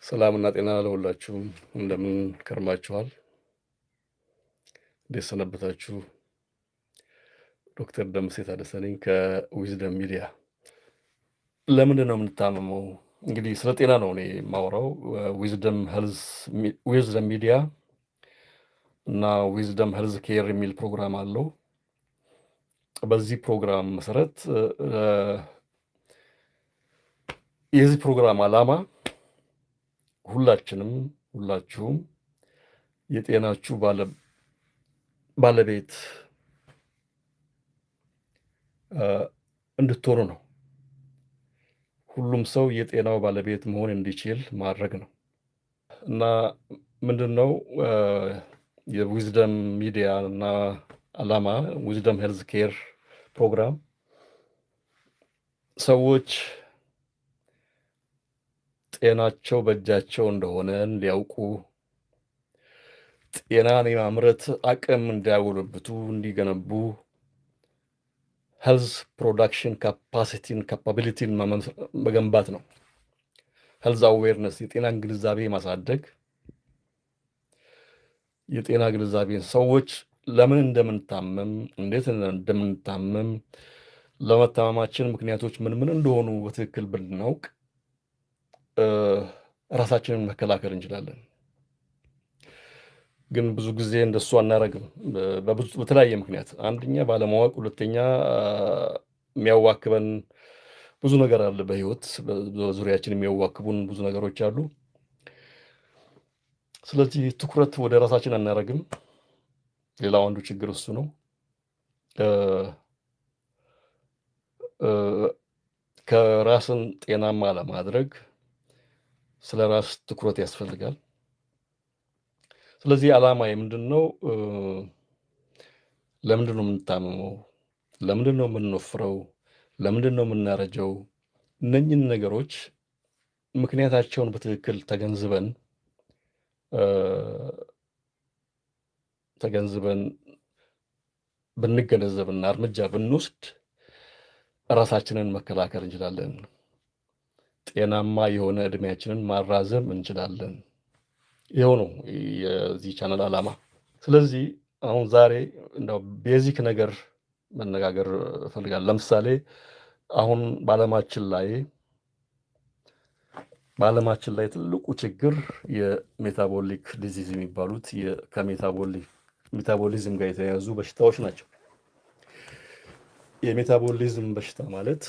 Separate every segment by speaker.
Speaker 1: ሰላምና ጤና ለሁላችሁም። እንደምን ከርማችኋል? እንዴት ሰነበታችሁ? ዶክተር ደምሴ ታደሰ ነኝ ከዊዝደም ሚዲያ። ለምንድን ነው የምንታመመው? እንግዲህ ስለ ጤና ነው እኔ የማወራው። ዊዝደም ሚዲያ እና ዊዝደም ሄልዝ ኬር የሚል ፕሮግራም አለው። በዚህ ፕሮግራም መሰረት የዚህ ፕሮግራም ዓላማ ሁላችሁም የጤናችሁ ባለቤት እንድትሆኑ ነው። ሁሉም ሰው የጤናው ባለቤት መሆን እንዲችል ማድረግ ነው እና ምንድን ነው የዊዝደም ሚዲያ እና ዓላማ ዊዝደም ሄልዝ ኬር ፕሮግራም ሰዎች ጤናቸው በእጃቸው እንደሆነ እንዲያውቁ፣ ጤናን የማምረት አቅም እንዲያጎለብቱ፣ እንዲገነቡ፣ ሄልዝ ፕሮዳክሽን ካፓቢሊቲን መገንባት ነው። ሄልዝ አዌርነስ የጤናን ግንዛቤ ማሳደግ፣ የጤና ግንዛቤን ሰዎች ለምን እንደምንታመም፣ እንዴት እንደምንታመም፣ ለመታመማችን ምክንያቶች ምን እንደሆኑ በትክክል ብናውቅ ራሳችንን መከላከል እንችላለን። ግን ብዙ ጊዜ እንደሱ አናረግም፣ በተለያየ ምክንያት። አንደኛ ባለማወቅ፣ ሁለተኛ የሚያዋክበን ብዙ ነገር አለ። በህይወት በዙሪያችን የሚያዋክቡን ብዙ ነገሮች አሉ። ስለዚህ ትኩረት ወደ ራሳችን አናረግም። ሌላው አንዱ ችግር እሱ ነው። ከራስን ጤናማ ለማድረግ ስለ ራስ ትኩረት ያስፈልጋል። ስለዚህ ዓላማዬ ምንድን ነው? ለምንድን ነው የምንታመመው? ለምንድን ነው የምንወፍረው? ለምንድን ነው የምናረጀው? እነኝህን ነገሮች ምክንያታቸውን በትክክል ተገንዝበን ብንገነዘብና እርምጃ ብንወስድ ራሳችንን መከላከል እንችላለን። ጤናማ የሆነ እድሜያችንን ማራዘም እንችላለን። ይኸው ነው የዚህ ቻናል ዓላማ። ስለዚህ አሁን ዛሬ እንደው ቤዚክ ነገር መነጋገር እፈልጋለሁ። ለምሳሌ አሁን በዓለማችን ላይ ትልቁ ችግር የሜታቦሊክ ዲዚዝ የሚባሉት ከሜታቦሊዝም ጋር የተያያዙ በሽታዎች ናቸው። የሜታቦሊዝም በሽታ ማለት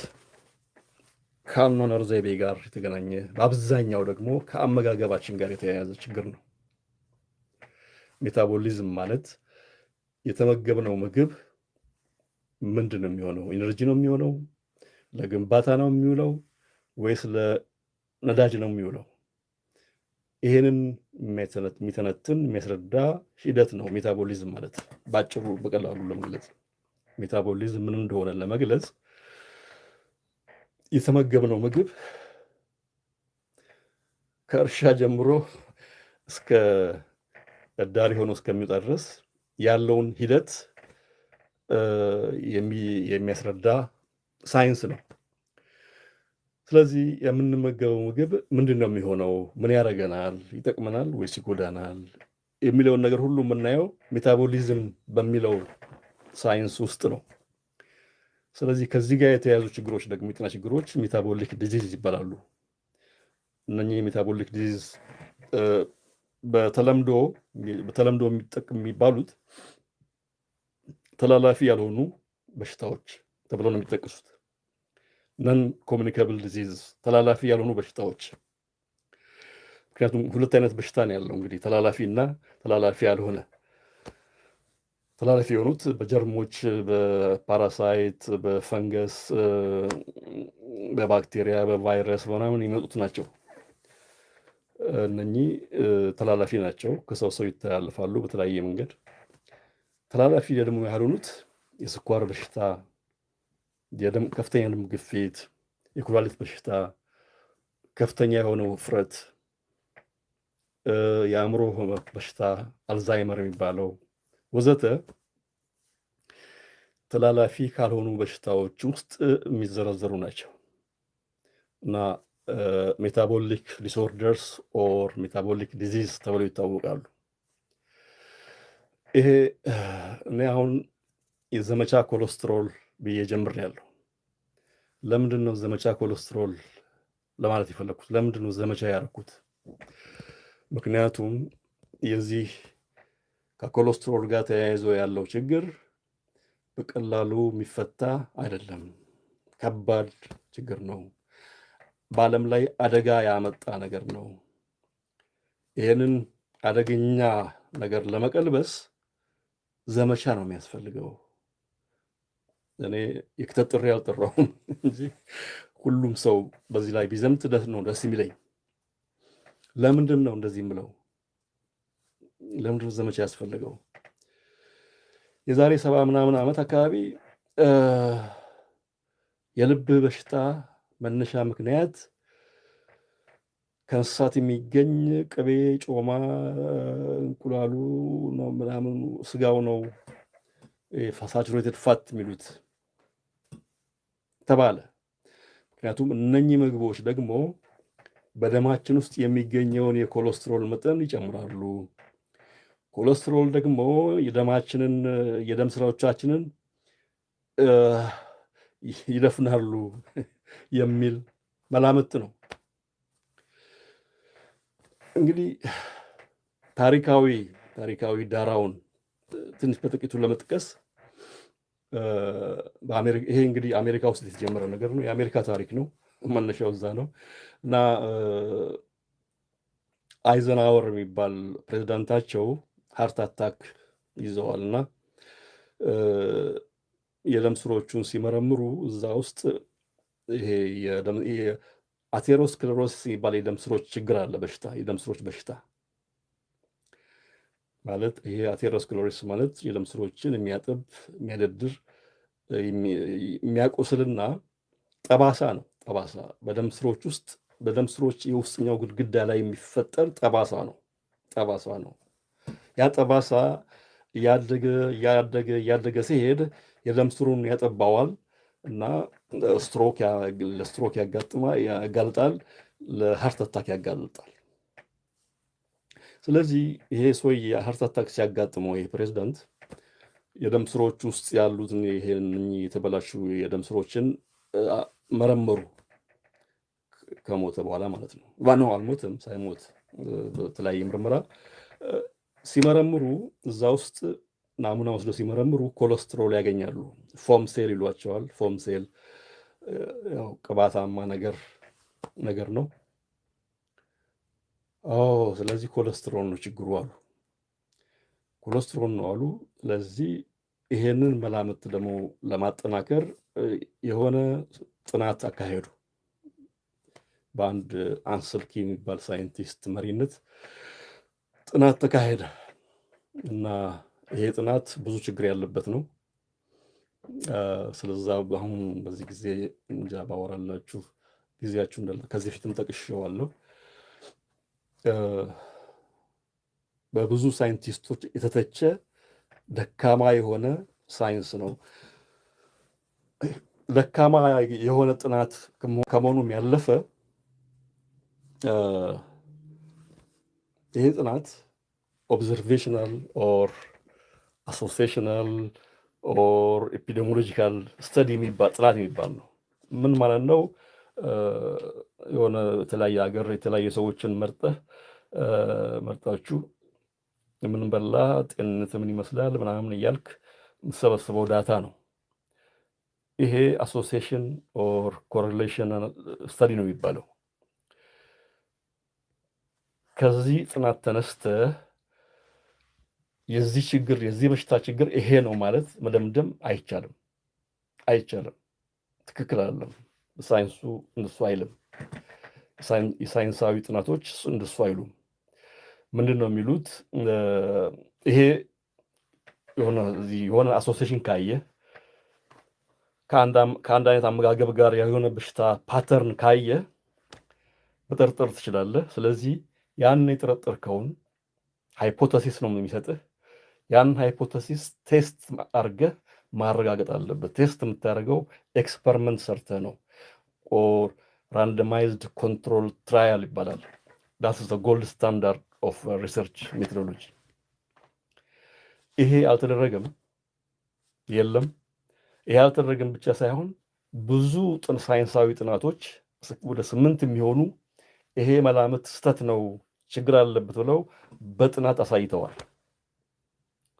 Speaker 1: ከአኗኗር ዘይቤ ጋር የተገናኘ፣ በአብዛኛው ደግሞ ከአመጋገባችን ጋር የተያያዘ ችግር ነው። ሜታቦሊዝም ማለት የተመገብነው ምግብ ምንድን ነው የሚሆነው? ኢነርጂ ነው የሚሆነው? ለግንባታ ነው የሚውለው? ወይስ ለነዳጅ ነው የሚውለው? ይሄንን የሚተነትን የሚያስረዳ ሂደት ነው ሜታቦሊዝም ማለት። ባጭሩ በቀላሉ ለመግለጽ ሜታቦሊዝም ምን እንደሆነ ለመግለጽ የተመገብነው ምግብ ከእርሻ ጀምሮ እስከ ዳር ሆኖ እስከሚወጣ ድረስ ያለውን ሂደት የሚያስረዳ ሳይንስ ነው። ስለዚህ የምንመገበው ምግብ ምንድን ነው የሚሆነው? ምን ያደርገናል? ይጠቅመናል ወይስ ይጎዳናል? የሚለውን ነገር ሁሉ የምናየው ሜታቦሊዝም በሚለው ሳይንስ ውስጥ ነው። ስለዚህ ከዚህ ጋር የተያያዙ ችግሮች ደግሞ የጤና ችግሮች ሜታቦሊክ ዲዚዝ ይባላሉ። እነኚህ የሜታቦሊክ ዲዚዝ በተለምዶ የሚባሉት ተላላፊ ያልሆኑ በሽታዎች ተብለው ነው የሚጠቀሱት። ነን ኮሚኒካብል ዲዚዝ፣ ተላላፊ ያልሆኑ በሽታዎች። ምክንያቱም ሁለት አይነት በሽታ ነው ያለው እንግዲህ፣ ተላላፊ እና ተላላፊ ያልሆነ። ተላላፊ የሆኑት በጀርሞች፣ በፓራሳይት፣ በፈንገስ፣ በባክቴሪያ፣ በቫይረስ ምናምን የሚመጡት ናቸው። እነኚህ ተላላፊ ናቸው፣ ከሰው ሰው ይተላለፋሉ በተለያየ መንገድ። ተላላፊ ደግሞ ያልሆኑት የስኳር በሽታ፣ ከፍተኛ ደም ግፊት፣ የኩላሊት በሽታ፣ ከፍተኛ የሆነ ውፍረት፣ የአእምሮ በሽታ፣ አልዛይመር የሚባለው ወዘተ ተላላፊ ካልሆኑ በሽታዎች ውስጥ የሚዘረዘሩ ናቸው። እና ሜታቦሊክ ዲስኦርደርስ ኦር ሜታቦሊክ ዲዚዝ ተብለው ይታወቃሉ። ይሄ እኔ አሁን የዘመቻ ኮሌስትሮል ብዬ ጀምሬያለሁ። ለምንድን ነው ዘመቻ ኮሌስትሮል ለማለት የፈለግኩት? ለምንድን ነው ዘመቻ ያደረኩት? ምክንያቱም የዚህ ከኮሌስትሮል ጋር ተያይዞ ያለው ችግር በቀላሉ የሚፈታ አይደለም። ከባድ ችግር ነው። በዓለም ላይ አደጋ ያመጣ ነገር ነው። ይህንን አደገኛ ነገር ለመቀልበስ ዘመቻ ነው የሚያስፈልገው። እኔ የክተት ጥሪ አልጠራሁም እንጂ ሁሉም ሰው በዚህ ላይ ቢዘምት ደስ የሚለኝ። ለምንድን ነው እንደዚህ የምለው? ለምንድን ነው ዘመቻ ያስፈልገው? የዛሬ 70 ምናምን ዓመት አካባቢ የልብ በሽታ መነሻ ምክንያት ከእንስሳት የሚገኝ ቅቤ፣ ጮማ፣ እንቁላሉ ነው ምናምን ስጋው ነው ሳቹሬትድ ፋት የሚሉት ተባለ። ምክንያቱም እነኚህ ምግቦች ደግሞ በደማችን ውስጥ የሚገኘውን የኮሌስትሮል መጠን ይጨምራሉ። ኮሌስትሮል ደግሞ የደም ስራዎቻችንን ይደፍናሉ የሚል መላምት ነው። እንግዲህ ታሪካዊ ዳራውን ትንሽ በጥቂቱ ለመጥቀስ ይሄ እንግዲህ አሜሪካ ውስጥ የተጀመረ ነገር ነው። የአሜሪካ ታሪክ ነው። መነሻው እዛ ነው እና አይዘንሃወር የሚባል ፕሬዚዳንታቸው ሃርት አታክ ይዘዋል እና የደም ስሮቹን ሲመረምሩ እዛ ውስጥ ይሄ አቴሮስክለሮሲስ የሚባል የደም ስሮች ችግር አለ። የደም ስሮች በሽታ ማለት ይሄ አቴሮስክለሮሲስ ማለት የደም ስሮችን የሚያጠብ የሚያደድር የሚያቆስልና ጠባሳ ነው። ጠባሳ በደም ስሮች የውስጥኛው ግድግዳ ላይ የሚፈጠር ጠባሳ ነው። ያ ጠባሳ እያደገ ሲሄድ የደም ስሩን ያጠባዋል እና ለስትሮክ ያጋልጣል፣ ለሃርት አታክ ያጋልጣል። ስለዚህ ይሄ ሰውዬ ሃርት አታክ ሲያጋጥመው ይሄ ፕሬዝዳንት የደም ስሮች ውስጥ ያሉትን ይሄን የተበላሹ የደም ስሮችን መረመሩ። ከሞተ በኋላ ማለት ነው። ዋናው አልሞትም፣ ሳይሞት በተለያየ ምርመራ ሲመረምሩ እዛ ውስጥ ናሙና ወስደው ሲመረምሩ ኮሌስትሮል ያገኛሉ። ፎም ሴል ይሏቸዋል። ፎም ሴል ያው ቅባታማ ነገር ነው። ስለዚህ ኮሌስትሮል ነው ችግሩ አሉ። ኮሌስትሮል ነው አሉ። ስለዚህ ይሄንን መላምት ደግሞ ለማጠናከር የሆነ ጥናት አካሄዱ። በአንድ አንሰልኪ የሚባል ሳይንቲስት መሪነት ጥናት ተካሄደ እና ይሄ ጥናት ብዙ ችግር ያለበት ነው። ስለዛ አሁን በዚህ ጊዜ እንጃ ባወራላችሁ ጊዜያችሁ ከዚህ ፊትም ጠቅሼዋለሁ። በብዙ ሳይንቲስቶች የተተቸ ደካማ የሆነ ሳይንስ ነው። ደካማ የሆነ ጥናት ከመሆኑም ያለፈ ይሄ ጥናት ኦብዘርቬሽናል ኦር አሶሲዬሽናል ኦር ኤፒዴሚዮሎጂካል ስተዲ የሚባል ጥናት የሚባል ነው። ምን ማለት ነው? የሆነ የተለያየ ሀገር የተለያየ ሰዎችን መርጣችሁ ምን በላ፣ ጤንነት ምን ይመስላል ምናምን እያልክ የምትሰበስበው ዳታ ነው። ይሄ አሶሲዬሽን ኦር ኮሬሌሽን ስተዲ ነው የሚባለው። ከዚህ ጥናት ተነስተህ የዚህ በሽታ ችግር ይሄ ነው ማለት መደምደም አይቻልም። ትክክል አይደለም። ሳይንሱ እንደሱ አይልም። የሳይንሳዊ ጥናቶች እንደሱ አይሉም። ምንድን ነው የሚሉት? ይሄ የሆነ አሶሲዬሽን ካየ ከአንድ አይነት አመጋገብ ጋር የሆነ በሽታ ፓተርን ካየ መጠርጠር ትችላለህ። ስለዚህ ያን የጠረጠርከውን ሃይፖቴሲስ ነው የሚሰጥህ። ያን ሃይፖቴሲስ ቴስት አድርገህ ማረጋገጥ አለበት። ቴስት የምታደርገው ኤክስፐሪመንት ሰርተህ ነው። ኦር ራንደማይዝድ ኮንትሮል ትራያል ይባላል። ዳስ ዘ ጎልድ ስታንዳርድ ኦፍ ሪሰርች ሜቶዶሎጂ። ይሄ አልተደረገም፣ የለም። ይሄ አልተደረገም ብቻ ሳይሆን ብዙ ሳይንሳዊ ጥናቶች ወደ 8 የሚሆኑ ይሄ መላምት ስተት ነው፣ ችግር አለበት ብለው በጥናት አሳይተዋል።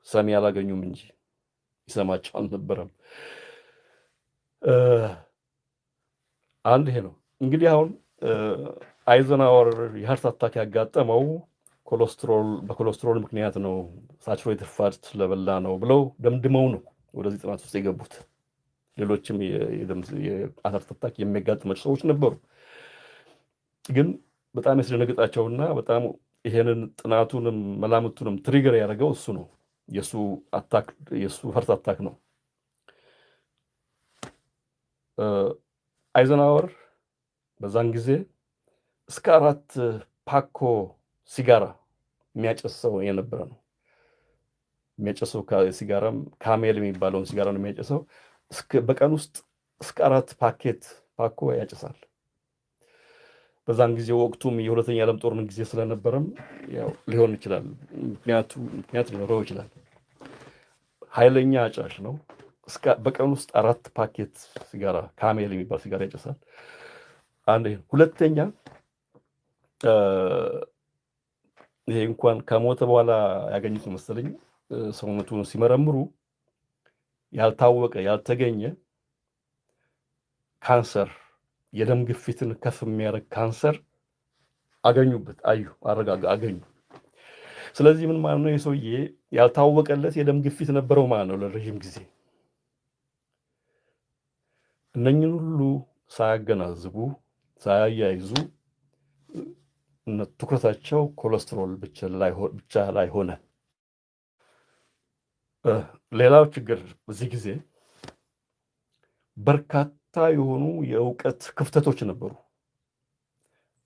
Speaker 1: ሰሚ አላገኙም እንጂ ይሰማቸው አልነበረም። አንድ ይሄ ነው እንግዲህ። አሁን አይዘናወር የሀርት አታክ ያጋጠመው በኮሌስትሮል ምክንያት ነው፣ ሳቹሬትድ ፋት ስለበላ ነው ብለው ደምድመው ነው ወደዚህ ጥናት ውስጥ የገቡት። ሌሎችም የሀርት አታክ የሚያጋጥማቸው ሰዎች ነበሩ። ግን በጣም ያስደነግጣቸውና በጣም ይሄንን ጥናቱንም መላምቱንም ትሪገር ያደረገው እሱ ነው። የእሱ ሀርት አታክ ነው። አይዘናወር በዛን ጊዜ እስከ 4 ፓኮ ሲጋራ የሚያጨስ ሰው የነበረ ነው። የሚያጨሰው ሲጋራም ካሜል የሚባለውን ሲጋራ ነው የሚያጨሰው። በቀን ውስጥ እስከ 4 ፓኮ ያጨሳል። በዛን ጊዜ ወቅቱም የሁለተኛ ዓለም ጦርነት ጊዜ ስለነበረም ያው ሊሆን ይችላል፣ ምክንያት ሊኖረው ይችላል። ኃይለኛ አጫሽ ነው። በቀን ውስጥ 4 ፓኬት ሲጋራ ካሜል የሚባል ሲጋራ ያጨሳል። አንድ ሁለተኛ፣ ይሄ እንኳን ከሞተ በኋላ ያገኙት መሰለኝ ሰውነቱን ሲመረምሩ ያልተገኘ ካንሰር፣ የደም ግፊትን ከፍ የሚያደርግ ካንሰር አገኙበት፣ አገኙ። ስለዚህ ምን ማለት ነው? የሰውዬ ያልታወቀለት የደም ግፊት ነበረው ማለት ነው ለረጅም ጊዜ። እነኝን ሁሉ ሳያገናዝቡ ሳያያይዙ ትኩረታቸው ኮሌስትሮል ብቻ ላይ ሆነ። ሌላው ችግር በዚህ ጊዜ በርካታ የሆኑ የእውቀት ክፍተቶች ነበሩ።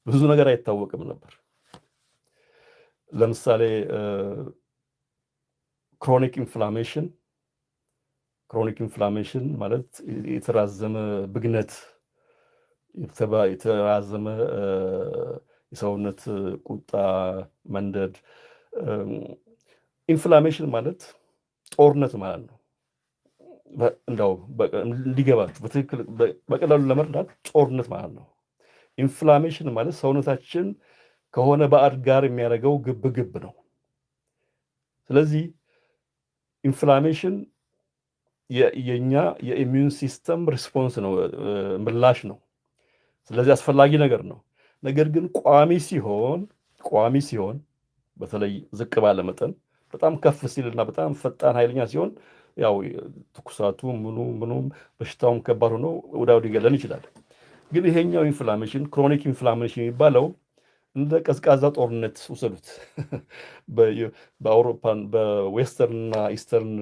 Speaker 1: ብዙ ነገር አይታወቅም ነበር። ለምሳሌ ክሮኒክ ኢንፍላሜሽን ማለት የተራዘመ ብግነት፣ የተራዘመ የሰውነት ቁጣ መንደድ። ኢንፍላሜሽን ማለት ጦርነት ማለት ነው። እንደው እንዲገባችሁ በትክክል በቀላሉ ለመርዳት ጦርነት ማለት ነው። ኢንፍላሜሽን ማለት ሰውነታችን ከሆነ ባዕድ ጋር የሚያደርገው ግብ ነው። ስለዚህ ኢንፍላሜሽን የኛ የኢሚዩን ሲስተም ሪስፖንስ ነው፣ ምላሽ ነው። ስለዚህ አስፈላጊ ነገር ነው። ነገር ግን ቋሚ ሲሆን በተለይ ዝቅ ባለ መጠን፣ በጣም ከፍ ሲልና በጣም ፈጣን ኃይለኛ ሲሆን ያው ትኩሳቱ ምኑም በሽታውም ከባድ ሆኖ ወዲያው ሊገለን ይችላል። ግን ይሄኛው ኢንፍላሜሽን ክሮኒክ ኢንፍላሜሽን የሚባለው እንደ ቀዝቃዛ ጦርነት ውሰዱት። በአውሮፓን በዌስተርን እና ኢስተርን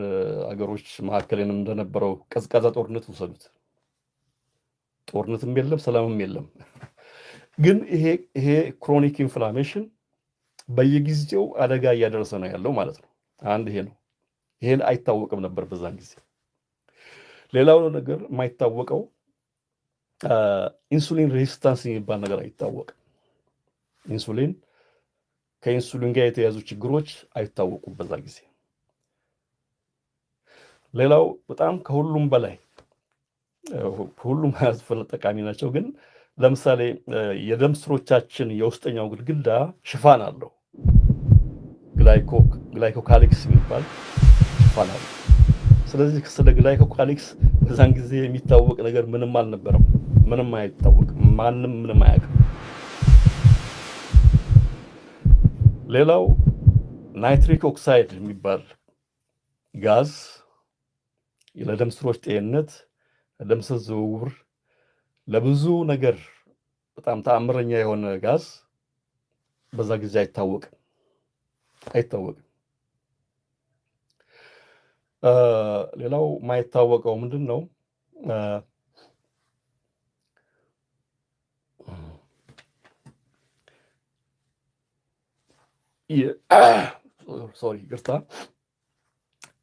Speaker 1: አገሮች መካከል እንደነበረው ቀዝቃዛ ጦርነት ውሰዱት። ጦርነትም የለም፣ ሰላምም የለም። ግን ይሄ ክሮኒክ ኢንፍላሜሽን በየጊዜው አደጋ እያደረሰ ነው ያለው ማለት ነው። አንድ ይሄ ነው። ይሄን አይታወቅም ነበር በዛን ጊዜ። ሌላው ነገር የማይታወቀው ኢንሱሊን ሬዚስታንስ የሚባል ነገር አይታወቅም። ከኢንሱሊን ጋር የተያዙ ችግሮች አይታወቁም በዛ ጊዜ። ሌላው በጣም ከሁሉም በላይ ሁሉም ጠቃሚ ናቸው፣ ግን ለምሳሌ የደም ስሮቻችን የውስጠኛው ግድግዳ ሽፋን አለው። ግላይኮካሊክስ የሚባል ሽፋን አለው። ስለዚህ ስለ ግላይኮካሊክስ በዛን ጊዜ የሚታወቅ ነገር ምንም አልነበረም። ምንም አይታወቅም። ማንም ምንም አያውቅም። ሌላው ናይትሪክ ኦክሳይድ የሚባል ጋዝ ለደም ስሮች ጤንነት፣ ለደም ስር ዝውውር፣ ለብዙ ነገር በጣም ተአምረኛ የሆነ ጋዝ በዛ ጊዜ አይታወቅም። ሌላው ማይታወቀው ምንድን ነው? ይቅርታ፣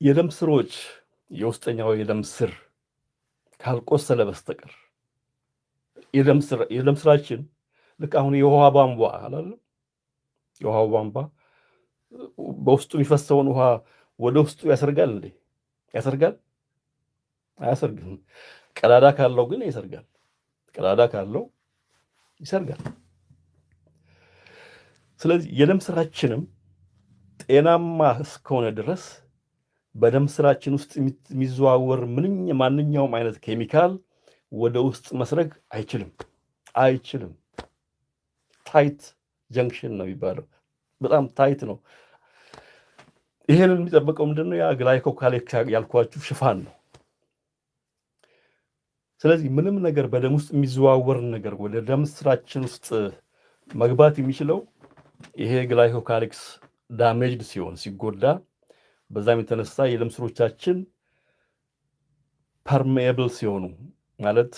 Speaker 1: የደም ስሮች የውስጠኛው የደም ስር ካልቆሰለ በስተቀር የደም ስራችን ልክ አሁን የውሃ ቧንቧ አላለም። የውሃ ቧንቧ በውስጡ የሚፈሰውን ውሃ ወደ ውስጡ ያሰርጋል እንዴ? ያሰርጋል? አያሰርግም። ቀዳዳ ካለው ግን ይሰርጋል። ቀዳዳ ካለው ይሰርጋል። ስለዚህ የደም ስራችንም ጤናማ እስከሆነ ድረስ በደም ስራችን ውስጥ የሚዘዋወር ማንኛውም አይነት ኬሚካል ወደ ውስጥ መስረግ አይችልም። ታይት ጀንክሽን ነው የሚባለው። በጣም ታይት ነው። ይሄንን የሚጠበቀው ምንድነው? ያ ግላይኮካሊክ ያልኳችሁ ሽፋን ነው። ስለዚህ ምንም ነገር በደም ውስጥ የሚዘዋወር ነገር ወደ ደም ስራችን ውስጥ መግባት የሚችለው ይሄ ግላይኮካሊክስ ዳሜጅድ ሲጎዳ፣ በዛም የተነሳ የደም ስሮቻችን ፐርሜብል ሲሆኑ ማለት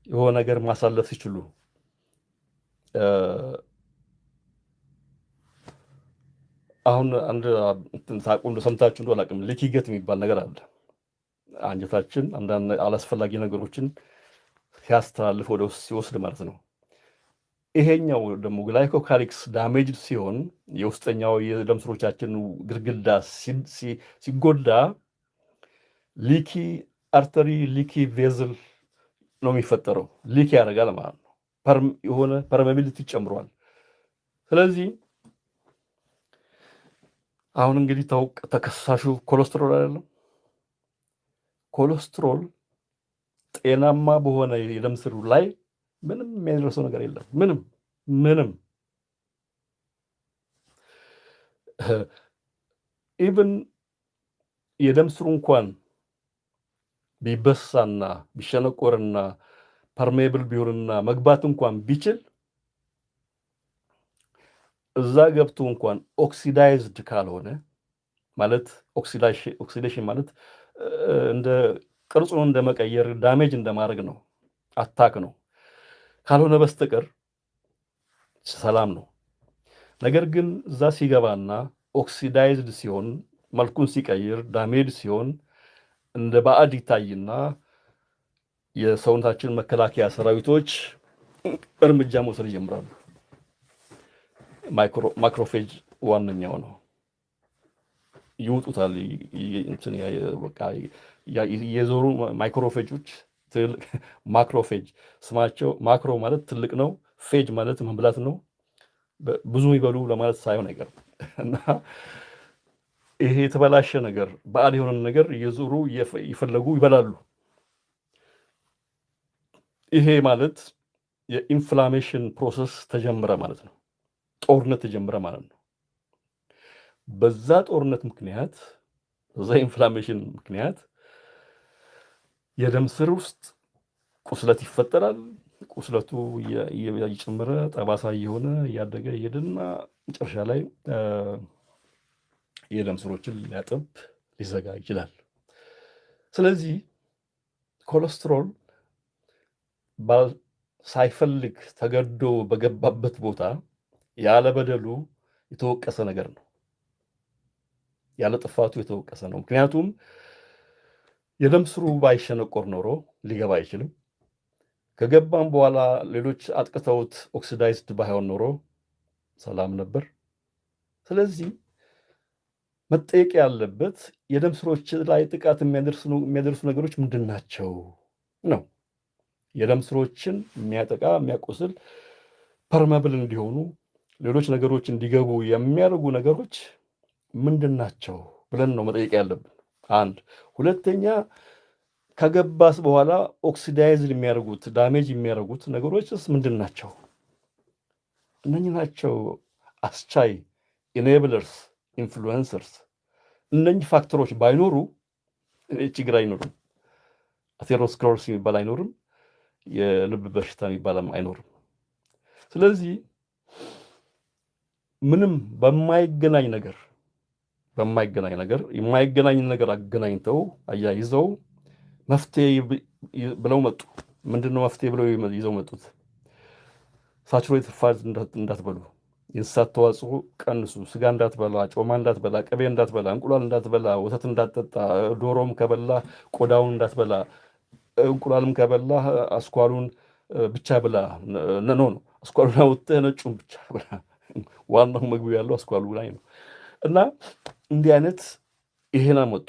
Speaker 1: የሆነ ነገር ማሳለፍ ሲችሉ አሁን አንድ ታቁም ሰምታችሁ እንደው አላውቅም፣ ሊኪገት የሚባል ነገር አለ። አንጀታችን አንዳንድ አላስፈላጊ ነገሮችን ሲያስተላልፍ ወደ ውስጥ ሲወስድ ማለት ነው። ይሄኛው ደግሞ ግላይኮካሊክስ ዳሜጅድ ሲሆን የውስጠኛው የደም ስሮቻችን ግድግዳ ሲጎዳ ሊኪ አርተሪ ሊኪ ቬዝል ነው የሚፈጠረው። ሊኪ ያደርጋል ማለት ነው። የሆነ ፐርሜቢሊቲ ጨምሯል። ስለዚህ አሁን እንግዲህ ተከሳሹ ኮሌስትሮል አይደለም። ኮሌስትሮል ጤናማ በሆነ የደም ስሩ ላይ ምንም የሚያደርሰው ነገር የለም። ምንም ኢቭን የደም ስሩ እንኳን ቢበሳና ቢሸነቆርና ፐርሜብል ቢሆንና መግባት እንኳን ቢችል እዛ ገብቶ እንኳን ኦክሲዳይዝድ ካልሆነ ማለት ኦክሲዴሽን ማለት እንደ ቅርጹን እንደመቀየር ዳሜጅ እንደማድረግ ነው፣ አታክ ነው። ካልሆነ በስተቀር ሰላም ነው። ነገር ግን እዛ ሲገባና ኦክሲዳይዝድ ሲሆን መልኩን ሲቀይር ዳሜጅ ሲሆን እንደ ባዕድ ይታይና የሰውነታችን መከላከያ ሰራዊቶች እርምጃ መውሰድ ይጀምራሉ። ማክሮፌጅ ዋነኛው ነው። ይውጡታል። የዞሩ ማይክሮፌጆች ማክሮፌጅ ስማቸው ማክሮ ማለት ትልቅ ነው፣ ፌጅ ማለት መብላት ነው። ብዙ ይበሉ ለማለት ሳይሆን አይቀርም። እና ይሄ የተበላሸ ነገር ባዕድ የሆነ ነገር እየዞሩ ይፈለጉ ይበላሉ። ይሄ ማለት የኢንፍላሜሽን ፕሮሰስ ተጀመረ ማለት ነው። ጦርነት ተጀመረ ማለት ነው። በዛ ጦርነት ምክንያት በዛ ኢንፍላሜሽን ምክንያት የደም ስር ውስጥ ቁስለት ይፈጠራል። ቁስለቱ እየጨመረ ጠባሳ እየሆነ እያደገ ይሄድና መጨረሻ ላይ የደም ስሮችን ሊያጠብ ሊዘጋ ይችላል። ስለዚህ ኮሌስትሮል ሳይፈልግ ተገዶ በገባበት ቦታ ያለ በደሉ የተወቀሰ ነገር ነው። ያለ ጥፋቱ የተወቀሰ ነው። ምክንያቱም የደም ስሩ ባይሸነቆር ኖሮ ሊገባ አይችልም። ከገባም በኋላ ሌሎች አጥቅተውት ኦክሲዳይዝድ ባይሆን ኖሮ ሰላም ነበር። ስለዚህ መጠየቅ ያለበት የደም ስሮች ላይ ጥቃት የሚያደርሱ ነገሮች ምንድን ናቸው ነው። የደም ስሮችን የሚያጠቃ የሚያቆስል ፐርመብል እንዲሆኑ ሌሎች ነገሮች እንዲገቡ የሚያደርጉ ነገሮች ምንድን ናቸው ብለን ነው መጠየቅ ያለብን። አንድ ሁለተኛ ከገባስ በኋላ ኦክሲዳይዝድ የሚያደርጉት ዳሜጅ የሚያደርጉት ነገሮችስ ምንድን ናቸው? እነኚህ ናቸው አስቻይ ኢኔብለርስ ኢንፍሉዌንሰርስ። እነኚህ ፋክተሮች ባይኖሩ ችግር አይኖርም። አቴሮስክለሮሲስ የሚባል አይኖርም። የልብ በሽታ የሚባልም አይኖርም። ስለዚህ ምንም በማይገናኝ ነገር የማይገናኝ ነገር አገናኝተው አያይዘው መፍትሄ ብለው መጡ። ምንድነው መፍትሄ ብለው ይዘው መጡት? ሳቹሬትድ ፋት እንዳትበሉ፣ የእንስሳት ተዋጽኦ ቀንሱ፣ ስጋ እንዳትበላ፣ ጮማ እንዳትበላ፣ ቅቤ እንዳትበላ፣ እንቁላል እንዳትበላ፣ ወተት እንዳትጠጣ፣ ዶሮም ከበላ ቆዳውን እንዳትበላ፣ እንቁላልም ከበላ አስኳሉን ብቻ ብላ ነው አስኳሉን አውጥተህ ነጩን ብቻ ብላ። ዋናው ምግቡ ያለው አስኳሉ ላይ ነው። እና እንዲህ አይነት ይሄን አመጡ።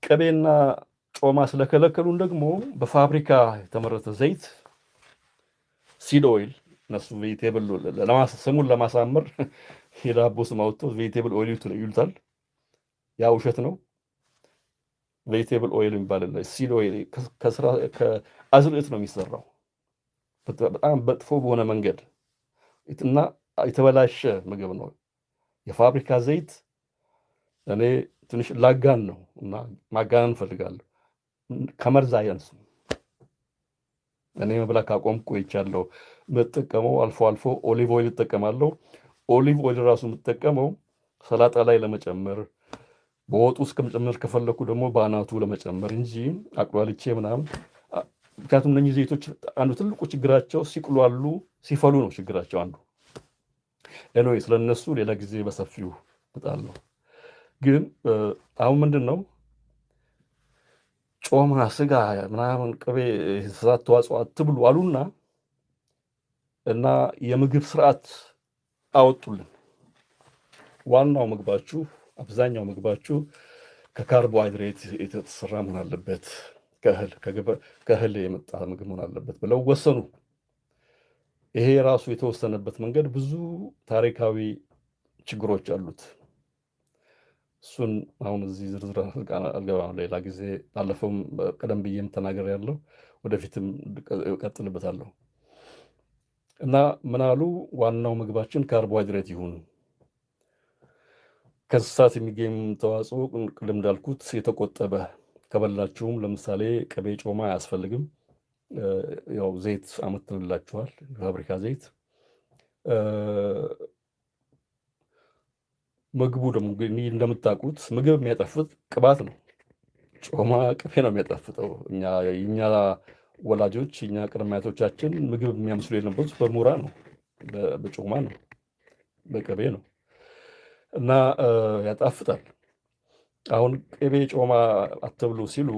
Speaker 1: ቅቤና ጮማ ስለከለከሉን ደግሞ በፋብሪካ የተመረተ ዘይት ሲድ ኦይል እነሱ ቬጂቴብል ስሙን ለማሳመር የዳቦ ስም አውጥተው ቬጂቴብል ኦይል ይሉታል። ያ ውሸት ነው። ቬጂቴብል ኦይል የሚባል ሲድ ኦይል ከአዝርዕት ነው የሚሰራው በጣም በጥፎ በሆነ መንገድ እና የተበላሸ ምግብ ነው። የፋብሪካ ዘይት እኔ ትንሽ ላጋን ነው እና ማጋነን እንፈልጋለሁ። ከመርዝ አያንስም። እኔ መብላት ካቆምኩ ቆይቻለሁ። የምጠቀመው አልፎ አልፎ ኦሊቭ ኦይል እጠቀማለሁ። ኦሊቭ ኦይል ራሱ የምጠቀመው ሰላጣ ላይ ለመጨመር፣ በወጡ ውስጥ ከመጨመር ከፈለኩ ደግሞ በአናቱ ለመጨመር እንጂ አቁላልቼ ምናምን። ምክንያቱም እነዚህ ዘይቶች አንዱ ትልቁ ችግራቸው ሲቁላሉ ሲፈሉ ነው ችግራቸው አንዱ። ኤኒዌይ ስለነሱ ሌላ ጊዜ በሰፊው እመጣለሁ። ግን አሁን ምንድን ነው ጮማ፣ ስጋ ምናምን፣ ቅቤ፣ እንስሳት ተዋጽኦ አትብሉ አሉና እና የምግብ ስርዓት አወጡልን። ዋናው ምግባችሁ፣ አብዛኛው ምግባችሁ ከካርቦሃይድሬት የተሰራ መሆን አለበት፣ ከእህል የመጣ ምግብ መሆን አለበት ብለው ወሰኑ። ይሄ ራሱ የተወሰነበት መንገድ ብዙ ታሪካዊ ችግሮች አሉት። እሱን አሁን እዚህ ዝርዝር አልገባም። ሌላ ጊዜ ባለፈውም ቀደም ብዬም ተናገር ያለው ወደፊትም እቀጥልበታለሁ። እና ምን አሉ? ዋናው ምግባችን ካርቦሃይድሬት ይሁን። ከእንስሳት የሚገኝ ተዋጽኦ ቅድም እንዳልኩት የተቆጠበ ከበላችሁም፣ ለምሳሌ ቅቤ፣ ጮማ አያስፈልግም። ያው ዘይት አመትንላችኋል፣ የፋብሪካ ዘይት። ምግቡ ደግሞ እንደምታውቁት ምግብ የሚያጣፍጥ ቅባት ነው። ጮማ ቅቤ ነው የሚያጣፍጠው። የእኛ ወላጆች፣ እኛ ቅድመ አያቶቻችን ምግብ የሚያመስሉ የነበሩት በሙራ ነው፣ በጮማ ነው፣ በቅቤ ነው እና ያጣፍጣል። አሁን ቅቤ ጮማ አትብሉ ሲሉ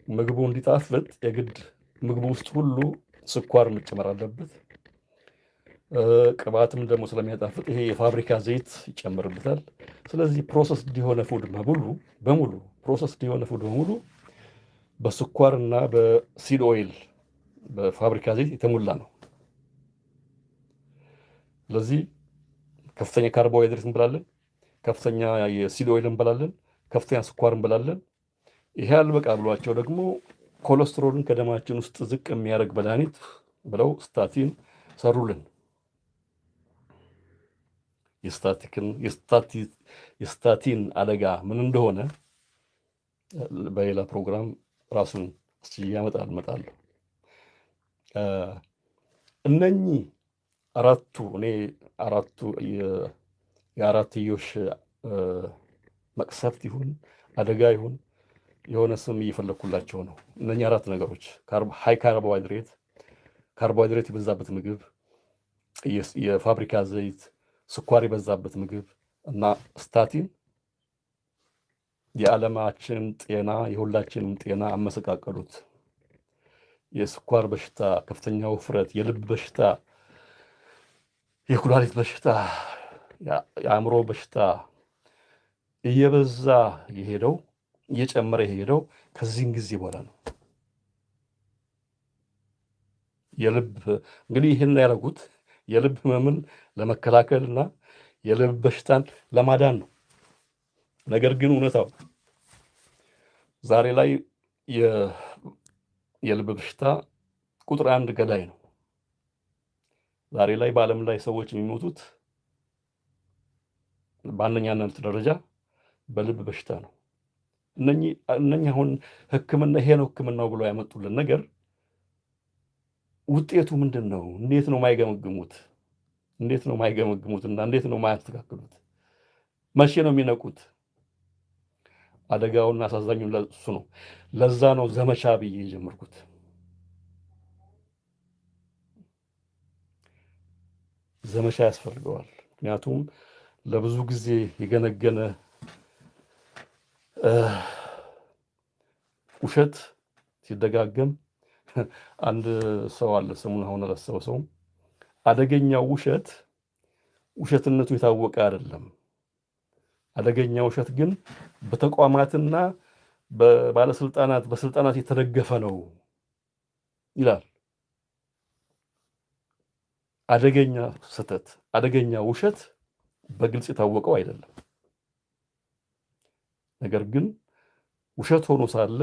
Speaker 1: ምግቡ እንዲጣፍጥ የግድ ምግቡ ውስጥ ሁሉ ስኳር መጨመር አለበት። ቅባትም ደግሞ ስለሚያጣፍጥ ይሄ የፋብሪካ ዘይት ይጨምርበታል። ስለዚህ ፕሮሰስ የሆነ ፉድ በሙሉ ፕሮሰስ የሆነ ፉድ በሙሉ በስኳር እና በሲድ ኦይል በፋብሪካ ዘይት የተሞላ ነው። ስለዚህ ከፍተኛ ካርቦሃይድሬት እንበላለን፣ ከፍተኛ የሲድ ኦይል እንበላለን፣ ከፍተኛ ስኳር እንበላለን። ይሄ አልበቃ ብሏቸው ደግሞ ኮሌስትሮልን ከደማችን ውስጥ ዝቅ የሚያደርግ መድኃኒት ብለው ስታቲን ሰሩልን። የስታቲን አደጋ ምን እንደሆነ በሌላ ፕሮግራም ራሱን እመጣለሁ። እነኚህ አራቱ የአራትዮሽ መቅሰፍት ይሁን አደጋ ይሁን የሆነ ስም እየፈለግኩላቸው ነው። እነኚህ አራት ነገሮች ሃይ ካርቦሃይድሬት የበዛበት ምግብ፣ የፋብሪካ ዘይት፣ ስኳር የበዛበት ምግብ እና ስታቲን የዓለማችን ጤና የሁላችንም ጤና አመሰቃቀሉት። የስኳር በሽታ፣ ከፍተኛ ውፍረት፣ የልብ በሽታ፣ የኩላሊት በሽታ፣ የአእምሮ በሽታ እየበዛ የሄደው እየጨመረ የሄደው ከዚህን ጊዜ በኋላ ነው። እንግዲህ ይህን ያደረጉት የልብ ህመምን ለመከላከል እና የልብ በሽታን ለማዳን ነው። ነገር ግን እውነታው ዛሬ ላይ የልብ በሽታ ቁጥር 1 ገዳይ ነው። ዛሬ ላይ በዓለም ላይ ሰዎች የሚሞቱት በአንደኛነት ደረጃ በልብ በሽታ ነው። እነኚህ አሁን ሕክምና ይሄ ነው ሕክምናው ብሎ ያመጡልን ነገር ውጤቱ ምንድን ነው? እንዴት ነው ማይገመግሙት? እና እንዴት ነው ማያስተካክሉት? መቼ ነው የሚነቁት? አደጋውና አሳዛኙ ለሱ ነው። ለዛ ነው ዘመቻ ብዬ የጀመርኩት። ዘመቻ ያስፈልገዋል። ምክንያቱም ለብዙ ጊዜ የገነገነ ውሸት ሲደጋገም አንድ ሰው አለ፣ ስሙን አሁን አላስታውሰውም። አደገኛው ውሸት ውሸትነቱ የታወቀ አይደለም። አደገኛ ውሸት ግን በተቋማትና በስልጣናት የተደገፈ ነው ይላል። አደገኛ ስህተት፣ አደገኛ ውሸት በግልጽ የታወቀው አይደለም። ነገር ግን ውሸት ሆኖ ሳለ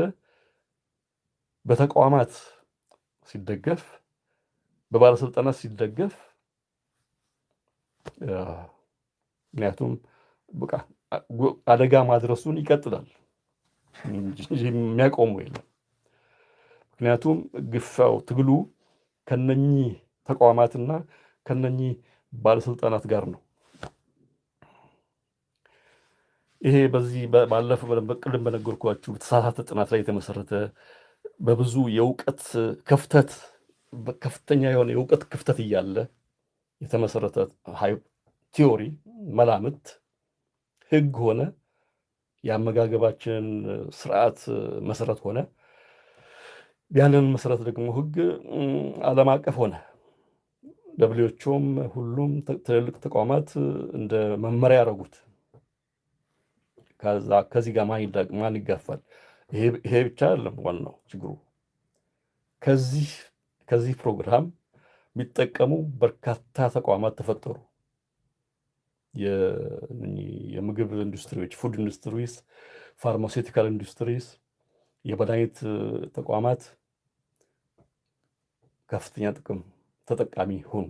Speaker 1: በተቋማት ሲደገፍ፣ በባለስልጣናት ሲደገፍ፣ ምክንያቱም በቃ አደጋ ማድረሱን ይቀጥላል እንጂ የሚያቆመው የለም። ምክንያቱም ግፋው ትግሉ ከነኚህ ተቋማትና ከነኚህ ባለስልጣናት ጋር ነው። ይሄ በዚህ ባለፈው ቅድም በነገርኳችሁ በተሳሳተ ጥናት ላይ የተመሰረተ በብዙ የእውቀት ክፍተት ከፍተኛ የሆነ የእውቀት ክፍተት እያለ የተመሰረተ ቲዮሪ መላምት ህግ ሆነ፣ የአመጋገባችን ስርዓት መሰረት ሆነ፣ ያንን መሰረት ደግሞ ህግ ዓለም አቀፍ ሆነ። ደብሊውኤችኦም ሁሉም ትልልቅ ተቋማት እንደ መመሪያ ያደረጉት። ከዚህ ጋር ማን ይጋፋል? ይሄ ብቻ አይደለም ዋናው ችግሩ። ከዚህ ፕሮግራም የሚጠቀሙ በርካታ ተቋማት ተፈጠሩ። የምግብ ኢንዱስትሪዎች፣ ፉድ ኢንዱስትሪስ፣ ፋርማሲውቲካል ኢንዱስትሪስ፣ የመድኃኒት ተቋማት ከፍተኛ ጥቅም ተጠቃሚ ሆኑ።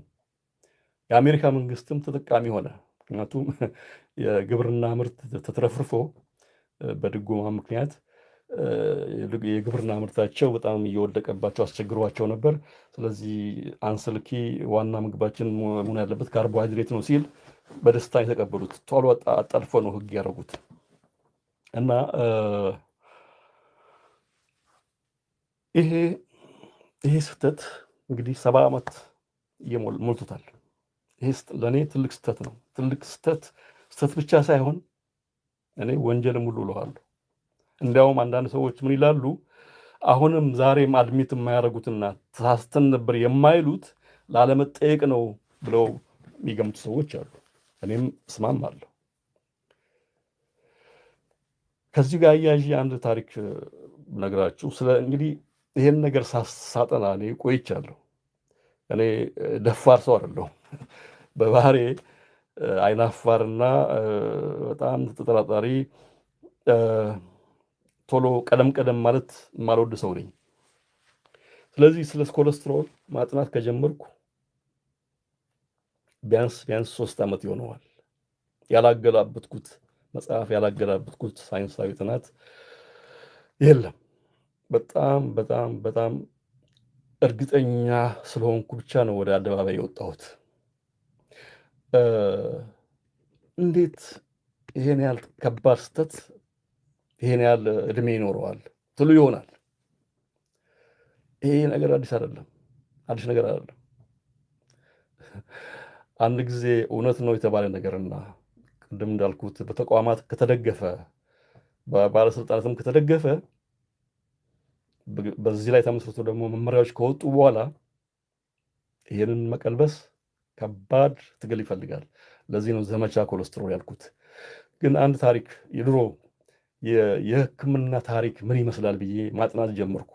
Speaker 1: የአሜሪካ መንግስትም ተጠቃሚ ሆነ። ምክንያቱም የግብርና ምርት ተትረፍርፎ በድጎማ ምክንያት የግብርና ምርታቸው በጣም እየወደቀባቸው አስቸግሯቸው ነበር። ስለዚህ አንሰልኪ ዋና ምግባችን መሆን ያለበት ካርቦሃይድሬት ነው ሲል በደስታ የተቀበሉት። ቶሎ አጣልፎ ነው ህግ ያደረጉት እና ይሄ ስህተት እንግዲህ 70 ዓመት ሞልቶታል። ይሄ ለእኔ ትልቅ ስህተት ነው። ትልቅ ስህተት ብቻ ሳይሆን እኔ ወንጀልም ሁሉ እለዋለሁ። እንዲያውም አንዳንድ ሰዎች ምን ይላሉ? አሁንም ዛሬም አድሚት የማያደርጉትና ተሳስተን ነበር የማይሉት ላለመጠየቅ ነው ብለው የሚገምቱ ሰዎች አሉ። እኔም እስማማለሁ። ከዚህ ጋር አያይዤ አንድ ታሪክ ነግራችሁ እንግዲህ ይሄን ነገር ሳጠና እኔ ቆይቻለሁ። እኔ ደፋር ሰው አይደለሁም። በባህሬ አይናፋርና በጣም ተጠራጣሪ፣ ቶሎ ቀደም ማለት የማልወድ ሰው ነኝ። ስለዚህ ስለ ኮሌስትሮል ማጥናት ከጀመርኩ ቢያንስ 3 ዓመት ይሆነዋል። ያላገላበጥኩት መጽሐፍ፣ ያላገላበጥኩት ሳይንሳዊ ጥናት የለም። በጣም በጣም በጣም እርግጠኛ ስለሆንኩ ብቻ ነው ወደ አደባባይ የወጣሁት። እንዴት ይሄን ያህል ከባድ ስህተት ይሄን ያህል እድሜ ይኖረዋል ትሉ ይሆናል። ይሄ ነገር አዲስ ነገር አይደለም። አንድ ጊዜ እውነት ነው የተባለ ነገርና ቅድም እንዳልኩት በተቋማት ከተደገፈ፣ በባለስልጣናትም ከተደገፈ፣ በዚህ ላይ ተመስርቶ ደግሞ መመሪያዎች ከወጡ በኋላ ይሄንን መቀልበስ ከባድ ትግል ይፈልጋል። ለዚህ ነው ዘመቻ ኮሌስትሮል ያልኩት። ግን አንድ ታሪክ የድሮ የሕክምና ታሪክ ምን ይመስላል ብዬ ማጥናት ጀመርኩ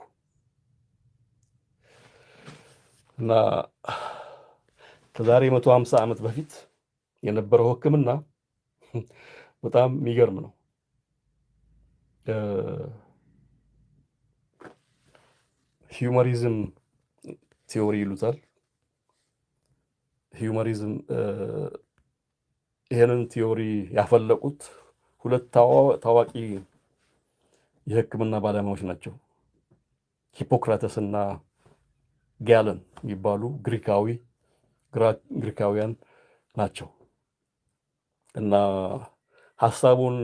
Speaker 1: እና ከዛሬ 150 ዓመት በፊት የነበረው ሕክምና በጣም የሚገርም ነው። ሂውመሪዝም ቲዮሪ ይሉታል። ሂውመሪዝም ይሄንን ቲዮሪ ያፈለቁት 2 ታዋቂ የሕክምና ባለሙያዎች ናቸው። ሂፖክራተስ እና ጋለን የሚባሉ ግሪካውያን ናቸው እና ሐሳቡን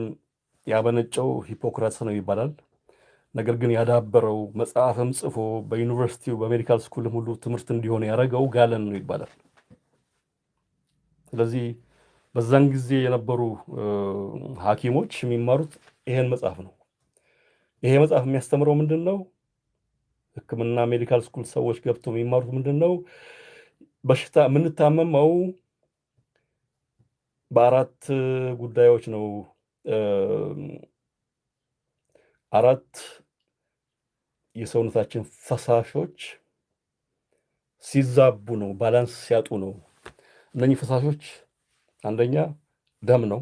Speaker 1: ያበነጨው ሂፖክራተስ ነው ይባላል። ነገር ግን ያዳበረው መጽሐፍም ጽፎ በዩኒቨርሲቲው በሜዲካል ስኩልም ሁሉ ትምህርት እንዲሆን ያደረገው ጋለን ነው ይባላል። ስለዚህ በዛን ጊዜ የነበሩ ሐኪሞች የሚማሩት ይሄን መጽሐፍ ነው። ይሄ መጽሐፍ የሚያስተምረው ምንድን ነው? ሕክምና ሜዲካል ስኩል ሰዎች ገብተው የሚማሩት ምንድን ነው? በሽታ የምንታመመው በአራት ጉዳዮች ነው። አራት የሰውነታችን ፈሳሾች ሲዛቡ ነው፣ ባላንስ ሲያጡ ነው። እነኚህ ፈሳሾች አንደኛ ደም ነው፣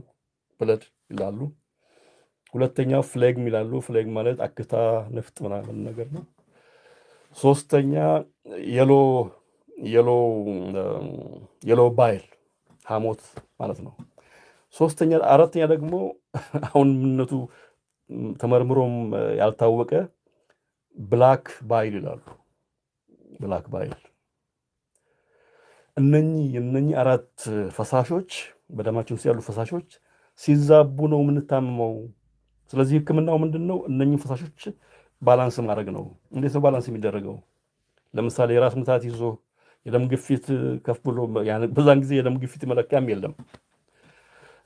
Speaker 1: ብለድ ይላሉ። ሁለተኛው ፍሌግም ይላሉ። ፍሌግ ማለት አክታ ነፍጥ ምናምን ነገር ነው። ሶስተኛ የሎ ባይል ሐሞት ማለት ነው። አራተኛ ደግሞ አሁን ምንነቱ ተመርምሮም ያልታወቀ ብላክ ባይል ይላሉ። ብላክ ባይል እነኚህ አራት ፈሳሾች በደማችን ውስጥ ያሉ ፈሳሾች ሲዛቡ ነው የምንታመመው። ስለዚህ ሕክምናው ምንድን ነው? እነኚህ ፈሳሾች ባላንስ ማድረግ ነው። እንዴት ነው ባላንስ የሚደረገው? ለምሳሌ የራስ ምታት ይዞ የደም ግፊት ከፍ ብሎ በዛን ጊዜ የደም ግፊት መለኪያም የለም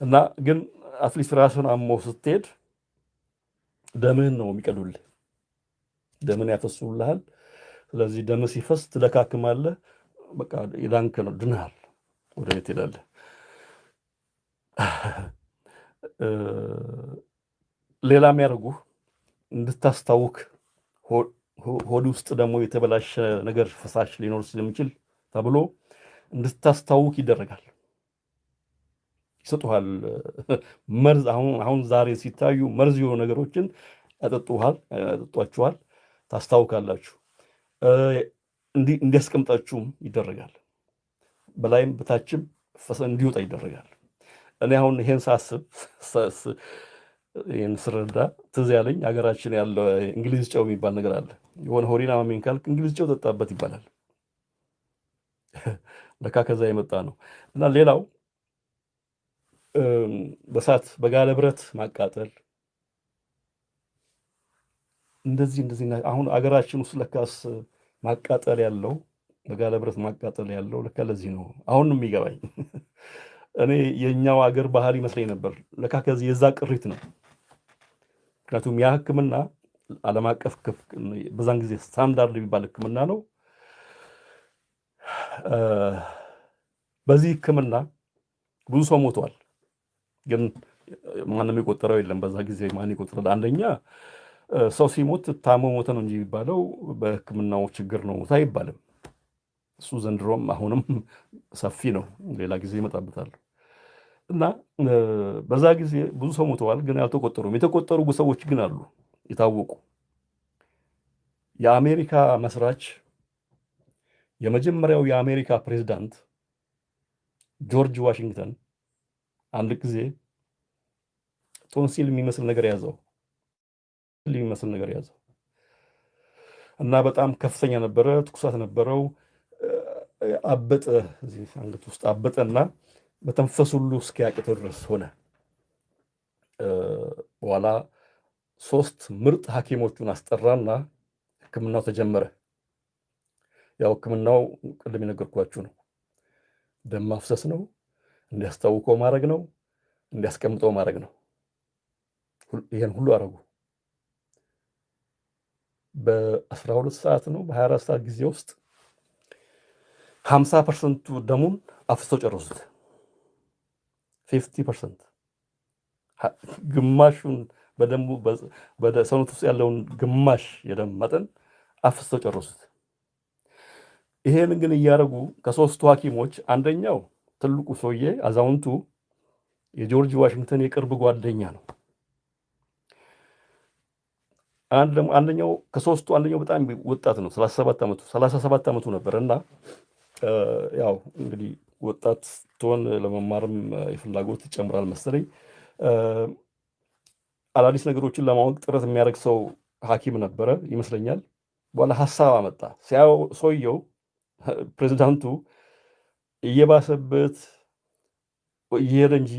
Speaker 1: እና ግን አትሊስት ራስን አሞ ስትሄድ ደምህን ነው የሚቀዱልህ፣ ደምን ያፈሱልሃል። ስለዚህ ደም ሲፈስ ትደካክማለህ። በቃ የዳንክ ነው፣ ድንሃል፣ ወደ ቤት ሄዳለህ። ሌላ የሚያደርጉህ እንድታስታውክ ሆድ ውስጥ ደግሞ የተበላሸ ነገር ፈሳሽ ሊኖር ስለሚችል ተብሎ እንድታስታውክ ይደረጋል። ይሰጡሃል መርዝ። አሁን ዛሬ ሲታዩ መርዝ የሆኑ ነገሮችን ያጠጧችኋል፣ ታስታውካላችሁ። እንዲያስቀምጣችሁም ይደረጋል። በላይም በታችም እንዲወጣ ይደረጋል። እኔ አሁን ይሄን ሳስብ ይህን ስረዳ ትዝ ያለኝ ሀገራችን ያለ እንግሊዝ ጨው የሚባል ነገር አለ። የሆነ ሆዴን አመመኝ ካልክ እንግሊዝ ጨው ጠጣበት ይባላል። ለካ ከዛ የመጣ ነው። እና ሌላው በሳት በጋለ ብረት ማቃጠል፣ እንደዚህ አሁን አገራችን ውስጥ ለካስ ማቃጠል ያለው በጋለ ብረት ማቃጠል ያለው ለካ ለዚህ ነው አሁን ነው የሚገባኝ። እኔ የኛው አገር ባህል ይመስለኝ ነበር፣ ለካ ከዚህ የዛ ቅሪት ነው። ምክንያቱም ያ ሕክምና ዓለም አቀፍ በዛን ጊዜ ስታንዳርድ የሚባል ሕክምና ነው። በዚህ ሕክምና ብዙ ሰው ሞቷል፣ ግን ማንም የቆጠረው የለም። በዛ ጊዜ ማን ይቆጥራል? አንደኛ ሰው ሲሞት ታሞ ሞተ ነው እንጂ የሚባለው በሕክምናው ችግር ነው ሞታ አይባልም። እሱ ዘንድሮም አሁንም ሰፊ ነው፣ ሌላ ጊዜ ይመጣበታል። እና በዛ ጊዜ ብዙ ሰው ሞተዋል፣ ግን ያልተቆጠሩም። የተቆጠሩ ሰዎች ግን አሉ የታወቁ። የአሜሪካ መስራች የመጀመሪያው የአሜሪካ ፕሬዝዳንት ጆርጅ ዋሽንግተን አንድ ጊዜ ቶንሲል የሚመስል ነገር ያዘው እና በጣም ከፍተኛ ነበረ፣ ትኩሳት ነበረው። አበጠ፣ እዚህ አንገት ውስጥ አበጠና በተንፈስ ሁሉ እስኪያቅተው ድረስ ሆነ። በኋላ 3 ምርጥ ሐኪሞቹን አስጠራና ሕክምናው ተጀመረ። ያው ሕክምናው ቅድም የነገርኳችሁ ነው። ደም ማፍሰስ ነው፣ እንዲያስታውቀው ማድረግ ነው፣ እንዲያስቀምጠው ማድረግ ነው። ይሄን ሁሉ አረጉ። በ12 ሰዓት ነው በ24 ሰዓት ጊዜ ውስጥ 50% ደሙን አፍሰው ጨረሱት። 50% ግማሹን በደሙ በሰውነት ውስጥ ያለውን ግማሽ የደም መጠን አፍሰው ጨረሱት። ይሄን ግን እያደረጉ ከ3ቱ ሐኪሞች አንደኛው ትልቁ ሰውዬ አዛውንቱ የጆርጅ ዋሽንግተን የቅርብ ጓደኛ ነው። አንደኛው ከ3ቱ አንደኛው በጣም ወጣት ነው፣ 37 ዓመቱ ነበር። እና ያው እንግዲህ ወጣት ስትሆን ለመማርም የፍላጎት ይጨምራል መሰለኝ። አዳዲስ ነገሮችን ለማወቅ ጥረት የሚያደርግ ሰው ሐኪም ነበረ ይመስለኛል። በኋላ ሀሳብ አመጣ። ሰውየው ፕሬዚዳንቱ እየባሰበት እየሄደ እንጂ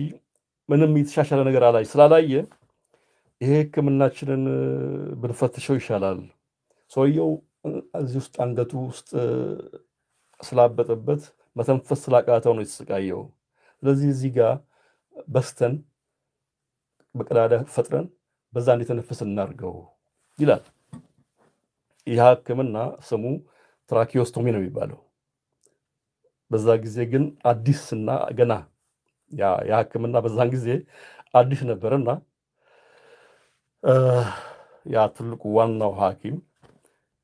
Speaker 1: ምንም የተሻሻለ ነገር ስላላየ ይሄ ሕክምናችንን ብንፈትሸው ይሻላል። ሰውየው እዚህ ውስጥ አንገቱ ውስጥ ስላበጠበት መተንፈስ ስላቃተው ነው የተሰቃየው። ስለዚህ እዚህ ጋር በስተን በቀዳዳ ፈጥረን በዛ እንዲተነፍስ እናድርገው ይላል። ይህ ሕክምና ስሙ ትራኪዮስቶሚ ነው የሚባለው። በዛ ጊዜ ግን አዲስና ገና ያ ሕክምና በዛን ጊዜ አዲስ ነበርና ያ ትልቁ ዋናው ሐኪም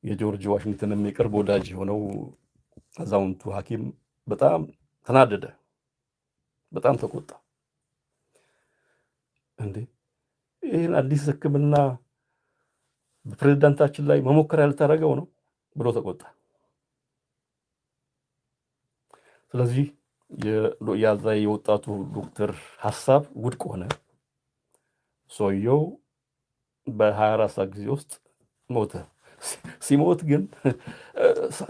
Speaker 1: የጆርጅ ዋሽንግተን የቅርብ ወዳጅ የሆነው አዛውንቱ ሐኪም በጣም ተናደደ፣ በጣም ተቆጣ። እንዴ ይህን አዲስ ሕክምና በፕሬዝዳንታችን ላይ መሞከሪያ ልታደርገው ነው ብሎ ተቆጣ። ስለዚህ ያዛ የወጣቱ ዶክተር ሐሳብ ውድቅ ሆነ። ሰውየው በ24 ሰዓት ጊዜ ውስጥ ሞተ። ሲሞት ግን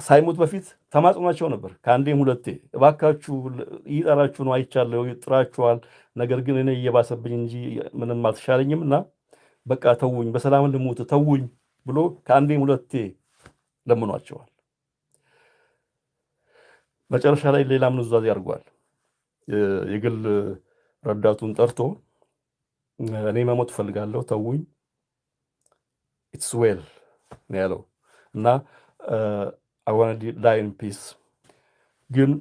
Speaker 1: ሳይሞት በፊት ተማጽኗቸው ነበር ከአንዴም ሁለቴ፣ እባካችሁ ይጠራችሁ ነው አይቻለሁ፣ ጥራችኋል፣ ነገር ግን እኔ እየባሰብኝ እንጂ ምንም አልተሻለኝም እና በቃ ተውኝ፣ በሰላም ልሙት ተውኝ ብሎ ከአንዴም ሁለቴ ለምኗቸዋል። መጨረሻ ላይ ሌላ ምንዛዜ አድርጓል። የግል ረዳቱን ጠርቶ እኔ መሞት እፈልጋለሁ ተውኝ፣ ኢትስ ዌል ነው ያለው እና አይ ዋንት ቱ ዳይ ኢን ፒስ፣ ግን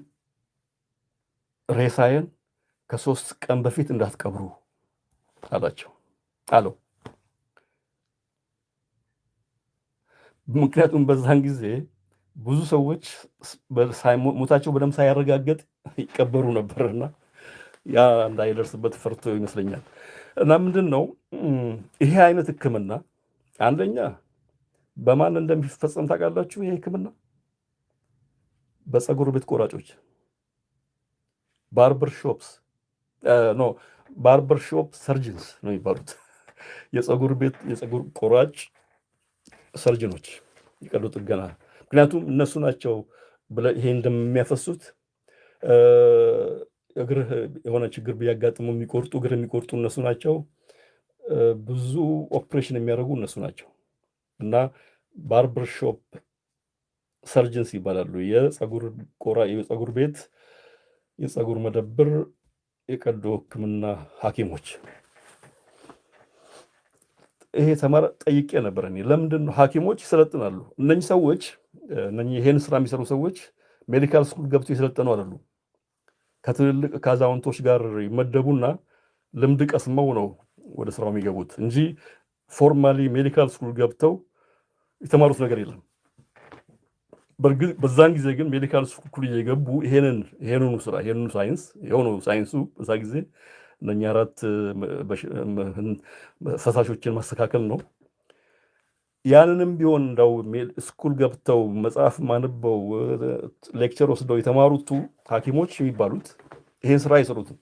Speaker 1: ሬሳዬን ከ3 ቀን በፊት እንዳትቀብሩ አለው። ምክንያቱም በዛን ጊዜ ብዙ ሰዎች ሞታቸው በደም ሳያረጋገጥ ይቀበሩ ነበርና ያ እንዳይደርስበት ፈርቶ ይመስለኛል። እና ምንድን ነው ይሄ አይነት ሕክምና አንደኛ በማን እንደሚፈጸም ታውቃላችሁ? ይሄ ሕክምና በፀጉር ቤት ቆራጮች፣ ባርበር ሾፕ ሰርጅንስ ነው የሚባሉት። የፀጉር ቆራጭ ሰርጅኖች፣ የቀዶ ጥገና። ምክንያቱም እነሱ ናቸው ይሄ እንደሚያፈሱት እግርህ የሆነ ችግር ቢያጋጥሙ እግር የሚቆርጡ እነሱ ናቸው። ብዙ ኦፕሬሽን የሚያደርጉ እነሱ ናቸው። እና ባርበር ሾፕ ሰርጅንስ ይባላሉ። የፀጉር ቤት፣ የፀጉር መደብር፣ የቀዶ ሕክምና ሐኪሞች። ይሄ ጠይቄ ነበር እኔ ለምንድን ነው ሐኪሞች ይሰለጥናሉ? እነኚህ ሰዎች ይሄን ስራ የሚሰሩ ሰዎች ሜዲካል ስኩል ገብተው የሰለጠኑ አይደሉም። ከትልልቅ ከአዛውንቶች ጋር ይመደቡና ልምድ ቀስመው ነው ወደ ስራው የሚገቡት እንጂ ፎርማሊ ሜዲካል ስኩል ገብተው የተማሩት ነገር የለም። በዛን ጊዜ ግን ሜዲካል ስኩል እየገቡ ይሄንኑ ስራ የሆነው ሳይንሱ በዛ ጊዜ እነኛ 4 ፈሳሾችን ማስተካከል ነው። ያንንም ቢሆን እንደው ስኩል ገብተው መጽሐፍ ማንበው ሌክቸር ወስደው የተማሩት ሐኪሞች የሚባሉት ይሄን ስራ አይሰሩትም።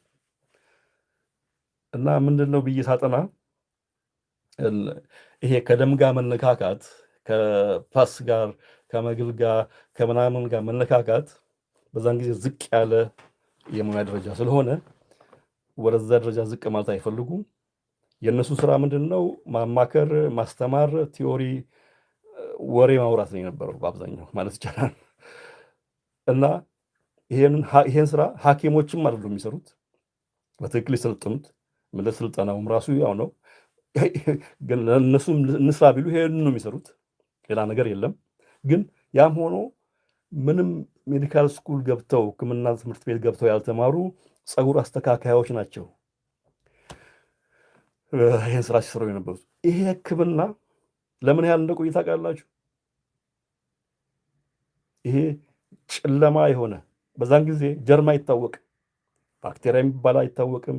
Speaker 1: እና ምንድነው ብዬ ሳጠና ይሄ ከደም ጋር መነካካት፣ ከፓስ ጋር ከመግል ጋር ከምናምን ጋር መነካካት በዛን ጊዜ ዝቅ ያለ የሙያ ደረጃ ስለሆነ ወደዛ ደረጃ ዝቅ ማለት አይፈልጉም። የእነሱ ስራ ምንድነው? ማማከር፣ ማስተማር፣ ቲዮሪ ወሬ ማውራት ነው የነበረው በአብዛኛው ማለት ይቻላል። እና ይሄን ስራ ሐኪሞችም አይደሉም የሚሰሩት፣ በትክክል የሰለጠኑት ስልጠናውም ራሱ ያው ነው። ግን እነሱም እንስራ ቢሉ ይሄን ነው የሚሰሩት፣ ሌላ ነገር የለም። ግን ያም ሆኖ ምንም ሜዲካል ስኩል ገብተው ሕክምና ትምህርት ቤት ገብተው ያልተማሩ ፀጉር አስተካካዮች ናቸው ይሄን ስራ ሲሰሩ የነበሩት። ይሄ ሕክምና ለምን ያህል እንደቆየ ታውቃላችሁ? ይሄ ጨለማ የሆነ በዛን ጊዜ ጀርም አይታወቅም፣ ባክቴሪያ የሚባል አይታወቅም፣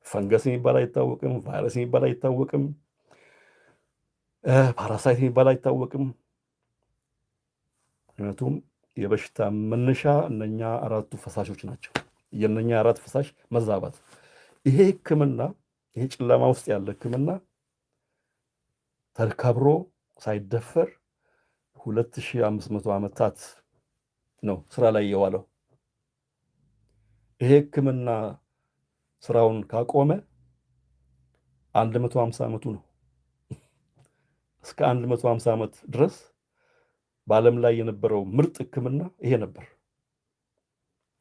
Speaker 1: ፈንገስ የሚባል አይታወቅም፣ ቫይረስ የሚባል አይታወቅም፣ ፓራሳይት የሚባል አይታወቅም። ምክንያቱም የበሽታ መነሻ እነኛ 4ቱ ፈሳሾች ናቸው። የነኛ 4 ፈሳሽ መዛባት። ይሄ ሕክምና ይሄ ጨለማ ውስጥ ያለ ሕክምና ተከብሮ ሳይደፈር 2500 ዓመታት ነው ስራ ላይ የዋለው። ይሄ ሕክምና ስራውን ካቆመ 150 ዓመቱ ነው። እስከ 150 ዓመት ድረስ በዓለም ላይ የነበረው ምርጥ ሕክምና ይሄ ነበር።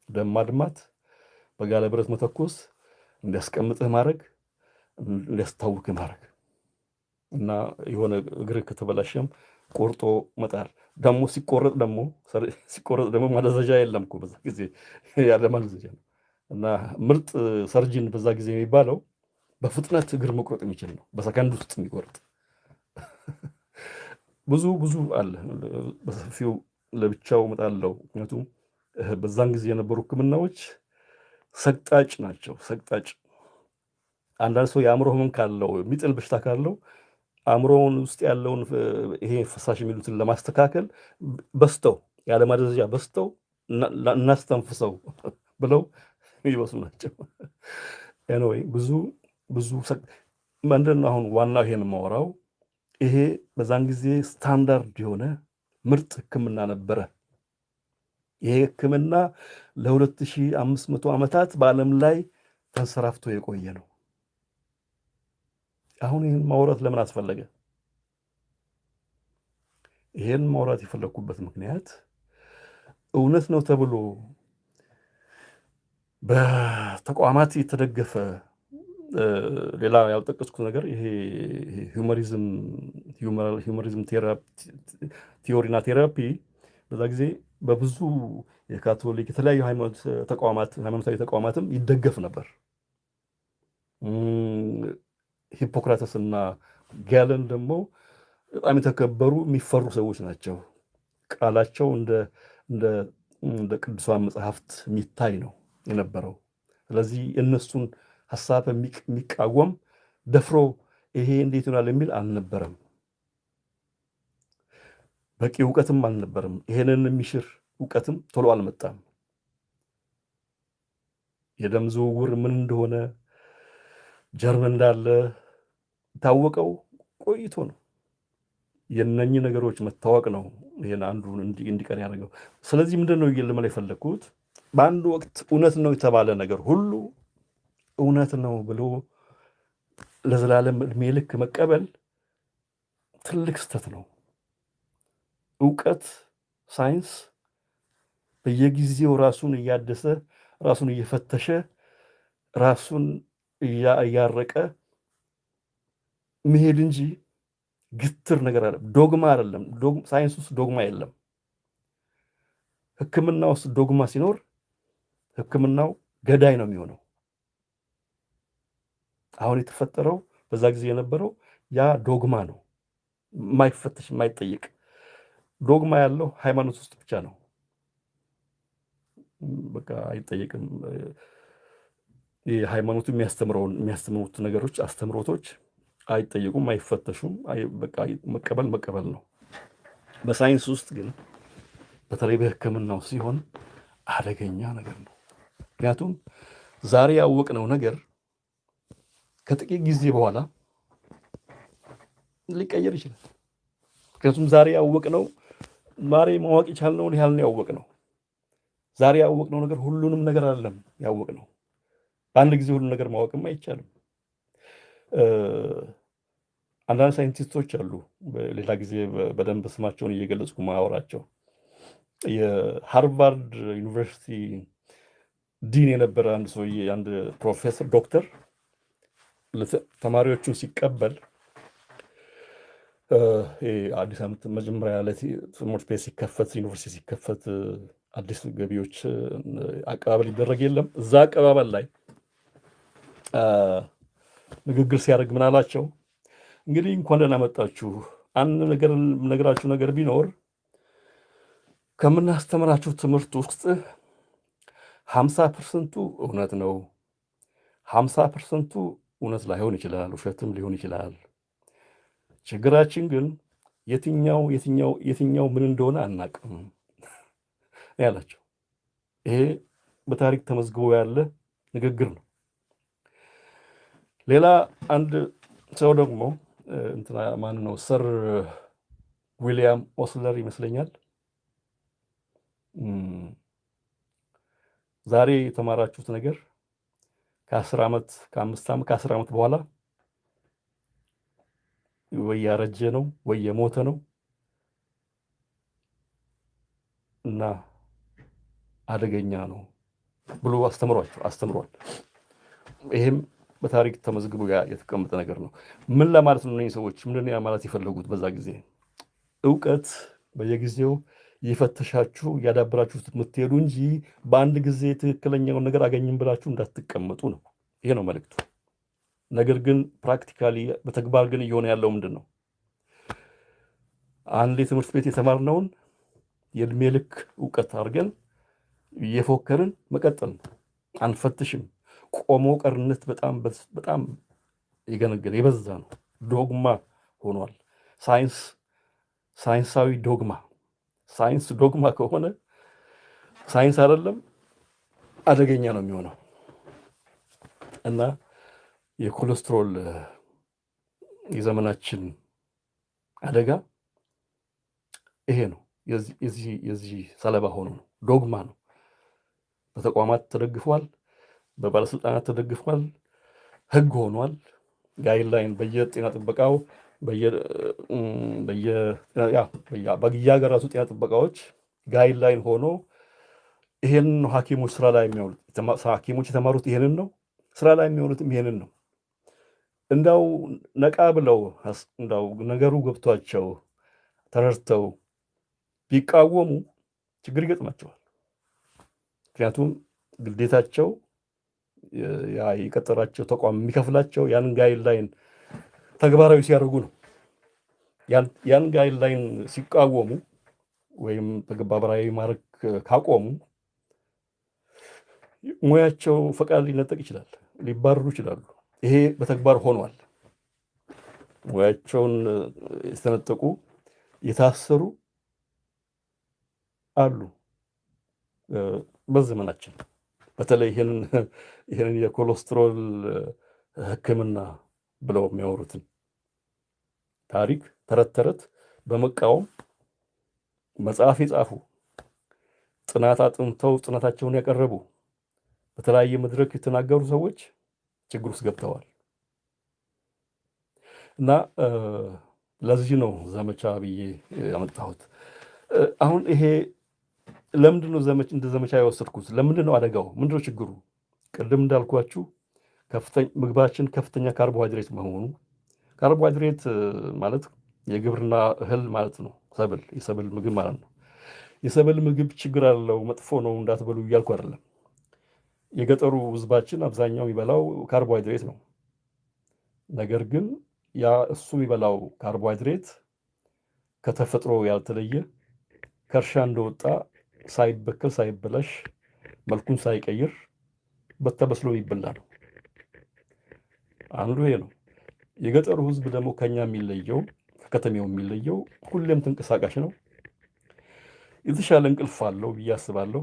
Speaker 1: ደም ማድማት፣ በጋለ ብረት መተኮስ፣ እንዲያስቀምጥህ ማድረግ፣ እንዲያስታውክህ ማድረግ እና የሆነ እግርህ ከተበላሸም ቆርጦ መጣል ደግሞ ሲቆረጥ ደግሞ ማደዘዣ የለም እኮ በዛ ጊዜ ያለ ማደዘዣ ነው። እና ምርጥ ሰርጅን በዛ ጊዜ የሚባለው በፍጥነት እግር መቁረጥ የሚችል ነው፣ በሰከንድ ውስጥ የሚቆርጥ። ብዙ ብዙ አለ በሰፊው ለብቻው እመጣለሁ። ምክንያቱም በዛን ጊዜ የነበሩ ሕክምናዎች ሰቅጣጭ ናቸው። ሰቅጣጭ አንዳንድ ሰው የአእምሮ ህመም ካለው የሚጥል በሽታ ካለው አእምሮውን ውስጥ ያለውን ይሄ ፈሳሽ የሚሉትን ለማስተካከል በስተው ያለ ማደዘዣ በስተው እናስተንፍሰው ብለው የሚበሱ ናቸው። ኤኒዌይ ብዙ ብዙ ምንድን ነው አሁን ዋናው ይሄን የማወራው ይሄ በዛን ጊዜ ስታንዳርድ የሆነ ምርጥ ህክምና ነበረ። ይሄ ህክምና ለ2500 ዓመታት በዓለም ላይ ተንሰራፍቶ የቆየ ነው። አሁን ይህን ማውራት ለምን አስፈለገ? ይህን ማውራት የፈለግኩበት ምክንያት እውነት ነው ተብሎ በተቋማት የተደገፈ ሌላ ያልጠቀስኩት ነገር ይሄ ሂውመሪዝም ቲዮሪና ቴራፒ በዛ ጊዜ በብዙ የካቶሊክ የተለያዩ ሃይማኖታዊ ተቋማትም ይደገፍ ነበር። ሂፖክራተስ እና ጋለን ደግሞ በጣም የተከበሩ የሚፈሩ ሰዎች ናቸው። ቃላቸው እንደ ቅዱሳን መጽሐፍት የሚታይ ነው የነበረው። ስለዚህ የእነሱን ሀሳብ የሚቃወም ደፍሮ ይሄ እንዴት ይሆናል የሚል አልነበረም። በቂ እውቀትም አልነበረም። ይሄንን የሚሽር እውቀትም ቶሎ አልመጣም። የደም ዝውውር ምን እንደሆነ ጀርም እንዳለ ታወቀው ቆይቶ ነው። የነኚህ ነገሮች መታወቅ ነው ይሄን አንዱን እንዲቀር ያደረገው። ስለዚህ ምንድን ነው ልመል የፈለግኩት በአንድ ወቅት እውነት ነው የተባለ ነገር ሁሉ እውነት ነው ብሎ ለዘላለም እድሜ ልክ መቀበል ትልቅ ስህተት ነው። እውቀት ሳይንስ በየጊዜው ራሱን እያደሰ ራሱን እየፈተሸ ራሱን እያረቀ መሄድ እንጂ ግትር ነገር አይደለም። ዶግማ አይደለም። ሳይንስ ውስጥ ዶግማ የለም። ሕክምና ውስጥ ዶግማ ሲኖር ሕክምናው ገዳይ ነው የሚሆነው። አሁን የተፈጠረው በዛ ጊዜ የነበረው ያ ዶግማ ነው፣ የማይፈተሽ የማይጠይቅ ዶግማ ያለው ሃይማኖት ውስጥ ብቻ ነው። በቃ አይጠየቅም። ሃይማኖቱ የሚያስተምሩት ነገሮች አስተምሮቶች አይጠየቁም፣ አይፈተሹም። በቃ መቀበል ነው። በሳይንስ ውስጥ ግን በተለይ በሕክምናው ሲሆን አደገኛ ነገር ነው። ምክንያቱም ዛሬ ያወቅነው ነገር ከጥቂት ጊዜ በኋላ ሊቀየር ይችላል። ምክንያቱም ዛሬ ያወቅነው ማወቅ የቻልነውን ያህል ነው ያወቅነው። ዛሬ ያወቅነው ነገር ሁሉንም ነገር አይደለም ያወቅነው። በአንድ ጊዜ ሁሉም ነገር ማወቅም አይቻልም። አንዳንድ ሳይንቲስቶች አሉ፣ በሌላ ጊዜ በደንብ ስማቸውን እየገለጽኩ ማወራቸው። የሃርቫርድ ዩኒቨርሲቲ ዲን የነበረ አንድ ሰውዬ፣ አንድ ፕሮፌሰር ዶክተር ተማሪዎቹን ሲቀበል አዲስ ዓመት መጀመሪያ ላይ ትምህርት ቤት ሲከፈት ዩኒቨርሲቲ ሲከፈት አዲስ ገቢዎች አቀባበል ይደረግ የለም። እዛ አቀባበል ላይ ንግግር ሲያደርግ ምን አላቸው? እንግዲህ እንኳን ደህና መጣችሁ። አንድ ነገራችሁ ነገር ቢኖር ከምናስተምራችሁ ትምህርት ውስጥ 50% እውነት ነው፣ 50% እውነት ላይሆን ይችላል፣ ውሸትም ሊሆን ይችላል። ችግራችን ግን የትኛው ምን እንደሆነ አናቅም ያላቸው። ይሄ በታሪክ ተመዝግቦ ያለ ንግግር ነው። ሌላ አንድ ሰው ደግሞ ማን ነው? ሰር ዊሊያም ኦስለር ይመስለኛል። ዛሬ የተማራችሁት ነገር ከ10 ዓመት ከ5 ዓመት በኋላ ወይ ያረጀ ነው ወይ የሞተ ነው እና አደገኛ ነው ብሎ አስተምሯል። ይሄም በታሪክ ተመዝግቦ የተቀመጠ ነገር ነው። ምን ለማለት ነው? እነዚህ ሰዎች ምንድን ነው ማለት የፈለጉት? በዛ ጊዜ እውቀት በየጊዜው እየፈተሻችሁ እያዳበራችሁት የምትሄዱ እንጂ በአንድ ጊዜ ትክክለኛውን ነገር አገኝም ብላችሁ እንዳትቀመጡ ነው። ይሄ ነው መልእክቱ። ነገር ግን ፕራክቲካሊ በተግባር ግን እየሆነ ያለው ምንድን ነው? አንድ የትምህርት ቤት የተማርነውን የእድሜ ልክ እውቀት አድርገን እየፎከርን መቀጠል ነው። አንፈትሽም። ቆሞ ቀርነት በጣም የገነገነ የበዛ ነው። ዶግማ ሆኗል። ሳይንሳዊ ዶግማ። ሳይንስ ዶግማ ከሆነ ሳይንስ አይደለም አደገኛ ነው የሚሆነው። እና የኮሌስትሮል የዘመናችን አደጋ ይሄ ነው። የዚህ ሰለባ ሆኖ ነው። ዶግማ ነው። በተቋማት ተደግፏል፣ በባለስልጣናት ተደግፏል፣ ህግ ሆኗል። ጋይድላይን በየጤና ጥበቃው በየሀገራቱ ጤና ጥበቃዎች ጋይድላይን ሆኖ ይሄን ነው ሐኪሞች ስራ ላይ የሚያውሉት። ሐኪሞች የተማሩት ይሄንን ነው፣ ስራ ላይ የሚሆኑትም ይሄንን ነው። እንዳው ነቃ ብለው እንዳው ነገሩ ገብቷቸው ተረድተው ቢቃወሙ ችግር ይገጥማቸዋል። ምክንያቱም ግዴታቸው የቀጠራቸው ተቋም የሚከፍላቸው ያንን ጋይድላይን ተግባራዊ ሲያደርጉ ነው። ያን ጋይድላይን ሲቃወሙ ወይም ተግባራዊ ማድረግ ካቆሙ ሙያቸው ፈቃድ ሊነጠቅ ይችላል፣ ሊባረሩ ይችላሉ። ይሄ በተግባር ሆኗል። ሙያቸውን የተነጠቁ የታሰሩ አሉ በዘመናችን። በተለይ ይህንን የኮሌስትሮል ሕክምና ብለው የሚያወሩትን ታሪክ ተረት በመቃወም መጽሐፍ የጻፉ ጥናት አጥንተው ጥናታቸውን ያቀረቡ በተለያየ መድረክ የተናገሩ ሰዎች ችግር ውስጥ ገብተዋል። እና ለዚህ ነው ዘመቻ ብዬ ያመጣሁት። አሁን ይሄ ለምንድን ነው እንደ ዘመቻ የወሰድኩት? ለምንድን ነው አደጋው? ምንድን ነው ችግሩ? ቅድም እንዳልኳችሁ ምግባችን ከፍተኛ ካርቦሃይድሬት መሆኑ። ካርቦሃይድሬት ማለት የግብርና እህል ማለት ነው። የሰብል ምግብ ማለት ነው። የሰብል ምግብ ችግር አለው መጥፎ ነው እንዳትበሉ እያልኩ አይደለም። የገጠሩ ህዝባችን አብዛኛው የሚበላው ካርቦሃይድሬት ነው። ነገር ግን እሱ የሚበላው ካርቦሃይድሬት ከተፈጥሮ ያልተለየ ከእርሻ እንደወጣ ሳይበከል ሳይበላሽ መልኩን ሳይቀይር በተበስሎ ይበላ ነው። አንዱ ይሄ ነው። የገጠሩ ህዝብ ደግሞ ከኛ የሚለየው ከከተሜው የሚለየው ሁሌም ተንቀሳቃሽ ነው። የተሻለ እንቅልፍ አለው ብዬ አስባለሁ።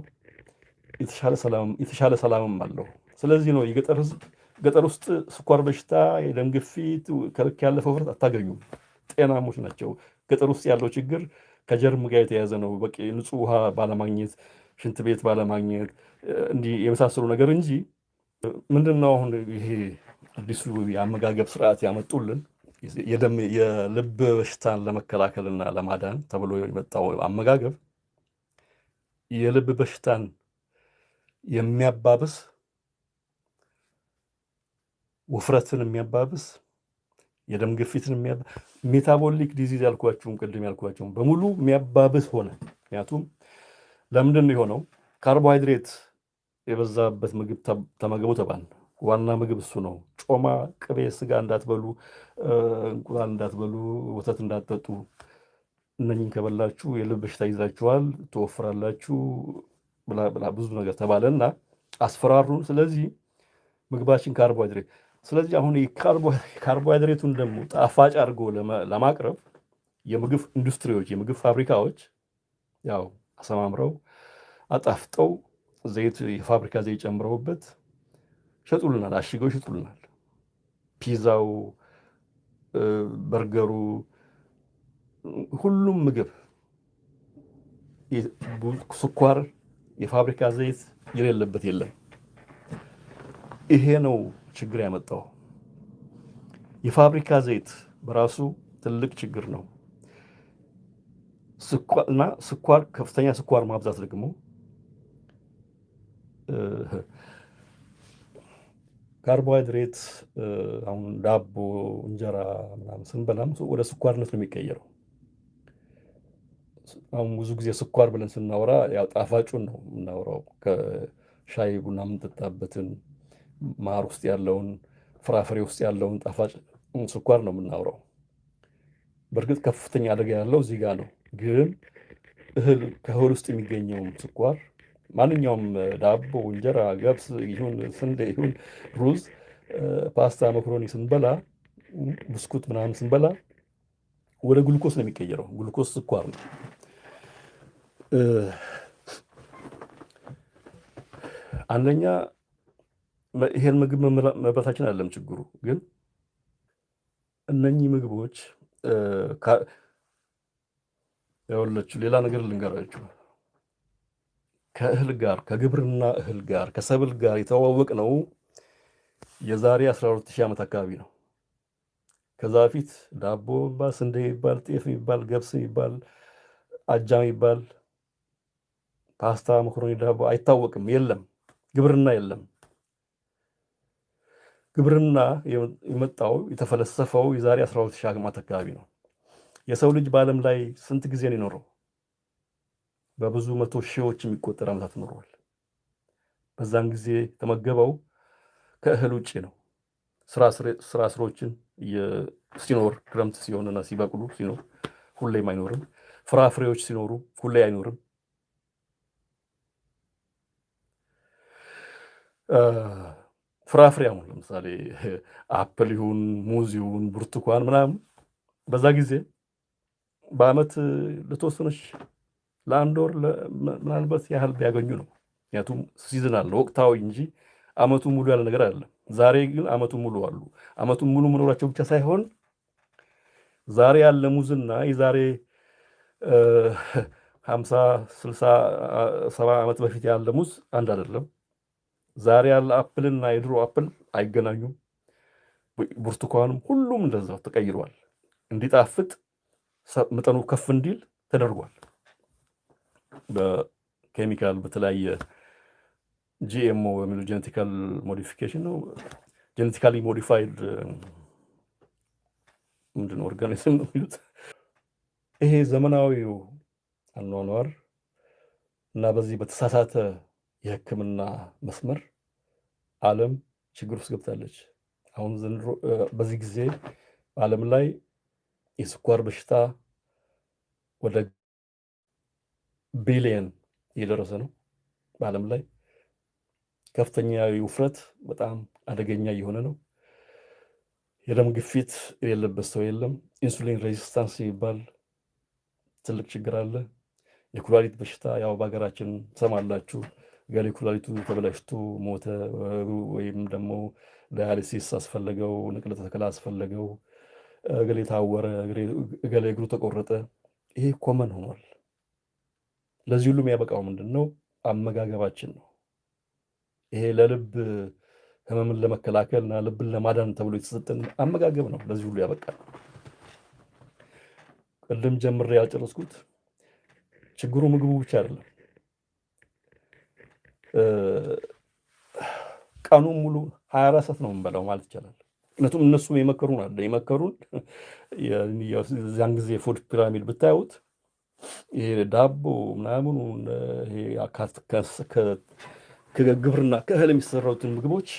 Speaker 1: የተሻለ ሰላምም አለው። ስለዚህ ነው የገጠር ህዝብ ገጠር ውስጥ ስኳር በሽታ፣ የደም ግፊት፣ ከልክ ያለፈ ውፍረት አታገኙም። ጤናሞች ናቸው። ገጠር ውስጥ ያለው ችግር ከጀርም ጋር የተያዘ ነው። በቂ ንጹህ ውሃ ባለማግኘት፣ ሽንት ቤት ባለማግኘት እንዲህ የመሳሰሉ ነገር እንጂ ምንድነው አሁን ይሄ አዲሱ የአመጋገብ ስርዓት ያመጡልን የልብ በሽታን ለመከላከልና ለማዳን ተብሎ የመጣው አመጋገብ የልብ በሽታን የሚያባብስ ውፍረትን የሚያባብስ የደም ግፊትን ሜታቦሊክ ዲዚዝ ቅድም ያልኳቸውን በሙሉ የሚያባብስ ሆነ። ምክንያቱም ለምንድን ነው የሆነው? ካርቦሃይድሬት የበዛበት ምግብ ተመገቡ ተባል። ዋና ምግብ እሱ ነው። ጮማ፣ ቅቤ፣ ስጋ እንዳትበሉ፣ እንቁላል እንዳትበሉ፣ ወተት እንዳትጠጡ። እነኝን ከበላችሁ የልብ በሽታ ይዛችኋል፣ ትወፍራላችሁ ብላ ብዙ ነገር ተባለና አስፈራሩን። ስለዚህ ምግባችን ካርቦሃይድሬት። ስለዚህ አሁን ካርቦሃይድሬቱን ደግሞ ጣፋጭ አድርጎ ለማቅረብ የምግብ ኢንዱስትሪዎች፣ የምግብ ፋብሪካዎች ያው አሰማምረው አጣፍጠው የፋብሪካ ዘይት ጨምረውበት ሸጡልናል፣ አሽገው ይሸጡልናል። ፒዛው፣ በርገሩ፣ ሁሉም ምግብ ስኳር፣ የፋብሪካ ዘይት የሌለበት የለም። ይሄ ነው ችግር ያመጣው። የፋብሪካ ዘይት በራሱ ትልቅ ችግር ነው። ስኳር፣ ከፍተኛ ስኳር ማብዛት ደግሞ ካርቦሃይድሬት አሁን ዳቦ፣ እንጀራ ምናምን ስንበላም ወደ ስኳርነት ነው የሚቀየረው። አሁን ብዙ ጊዜ ስኳር ብለን ስናወራ ያው ጣፋጩን ነው የምናወራው። ከሻይ ቡና የምንጠጣበትን ማር ውስጥ ያለውን ፍራፍሬ ውስጥ ያለውን ጣፋጭ ስኳር ነው የምናወራው። በእርግጥ ከፍተኛ አደጋ ያለው እዚህ ጋር ነው። ግን ከእህል ውስጥ የሚገኘውም ስኳር ማንኛውም ዳቦ፣ እንጀራ፣ ገብስ ይሁን ስንዴ ይሁን ሩዝ፣ ፓስታ፣ መኮሮኒ ስንበላ ብስኩት ምናምን ስንበላ ወደ ግሉኮስ ነው የሚቀየረው። ግሉኮስ ስኳር ነው። አንደኛ ይሄን ምግብ መብላታችን አይደለም ችግሩ፣ ግን እነኚህ ምግቦች ያወለች ሌላ ነገር ልንገራችሁ። ከእህል ጋር ከግብርና እህል ጋር ከሰብል ጋር የተዋወቅ ነው የዛሬ 12000 ዓመት አካባቢ ነው። ከዛ በፊት ዳቦ የሚባል ስንዴ የሚባል ጤፍ የሚባል ገብስ የሚባል አጃ የሚባል ፓስታ፣ መኮሮኒ፣ ዳቦ አይታወቅም። የለም፣ ግብርና የለም። ግብርና የመጣው የተፈለሰፈው የዛሬ 12000 ዓመት አካባቢ ነው። የሰው ልጅ በዓለም ላይ ስንት ጊዜ ነው የኖረው? በብዙ መቶ ሺዎች የሚቆጠር ዓመታት ኖረዋል። በዛን ጊዜ የተመገበው ከእህል ውጭ ነው። ስራ ስሮችን ሲኖር ክረምት ሲሆንና ሲበቅሉ ሲኖር ሁሌም አይኖርም። ፍራፍሬዎች ሲኖሩ ሁሌ አይኖርም። ፍራፍሬ አሁን ለምሳሌ አፕል ይሁን ሙዝ ይሁን ብርቱካን ምናምን በዛ ጊዜ በአመት ለተወሰነች ለአንድ ወር ምናልባት ያህል ቢያገኙ ነው። ምክንያቱም ሲዝናል ወቅታዊ እንጂ አመቱ ሙሉ ያለ ነገር አይደለም። ዛሬ ግን አመቱ ሙሉ አሉ። አመቱ ሙሉ መኖራቸው ብቻ ሳይሆን ዛሬ ያለ ሙዝና የዛሬ 50 60 70 ዓመት በፊት ያለ ሙዝ አንድ አይደለም። ዛሬ ያለ አፕልና የድሮ አፕል አይገናኙም። ብርቱካንም ሁሉም እንደዛው ተቀይሯል። እንዲጣፍጥ መጠኑ ከፍ እንዲል ተደርጓል። በኬሚካል በተለያየ ጂኤምኦ የሚሉ ጄኔቲካል ሞዲፊኬሽን ነው። ጄኔቲካሊ ሞዲፋይድ ምንድን ኦርጋኒዝም ነው የሚሉት። ይሄ ዘመናዊው አኗኗር እና በዚህ በተሳሳተ የሕክምና መስመር ዓለም ችግር ውስጥ ገብታለች። አሁን ዘንድሮ በዚህ ጊዜ ዓለም ላይ የስኳር በሽታ ወደ ቢሊየን እየደረሰ ነው። በዓለም ላይ ከፍተኛ ውፍረት በጣም አደገኛ እየሆነ ነው። የደም ግፊት የሌለበት ሰው የለም። ኢንሱሊን ሬዚስታንስ የሚባል ትልቅ ችግር አለ። የኩላሊት በሽታ ያው በሀገራችን ሰማላችሁ። ገሌ ኩላሊቱ ተበላሽቶ ሞተ፣ ወይም ደግሞ ዳያሊሲስ አስፈለገው፣ ንቅለ ተከላ አስፈለገው፣ ገሌ ታወረ፣ ገሌ እግሩ ተቆረጠ። ይሄ ኮመን ሆኗል። ለዚህ ሁሉ የሚያበቃው ምንድን ነው? አመጋገባችን ነው። ይሄ ለልብ ህመምን ለመከላከል እና ልብን ለማዳን ተብሎ የተሰጠን አመጋገብ ነው ለዚህ ሁሉ ያበቃል። ቅድም ጀምሬ ያልጨረስኩት ችግሩ ምግቡ ብቻ አይደለም። ቀኑን ሙሉ 24 ሰዓት ነው የምንበላው ማለት ይቻላል። ምክንያቱም እነሱም የመከሩን አለ የመከሩን ያን ጊዜ ፉድ ፒራሚድ ብታዩት ይሄ ዳቦ ምናምኑ ይሄ ከግብርና ከእህል የሚሰራውትን ምግቦች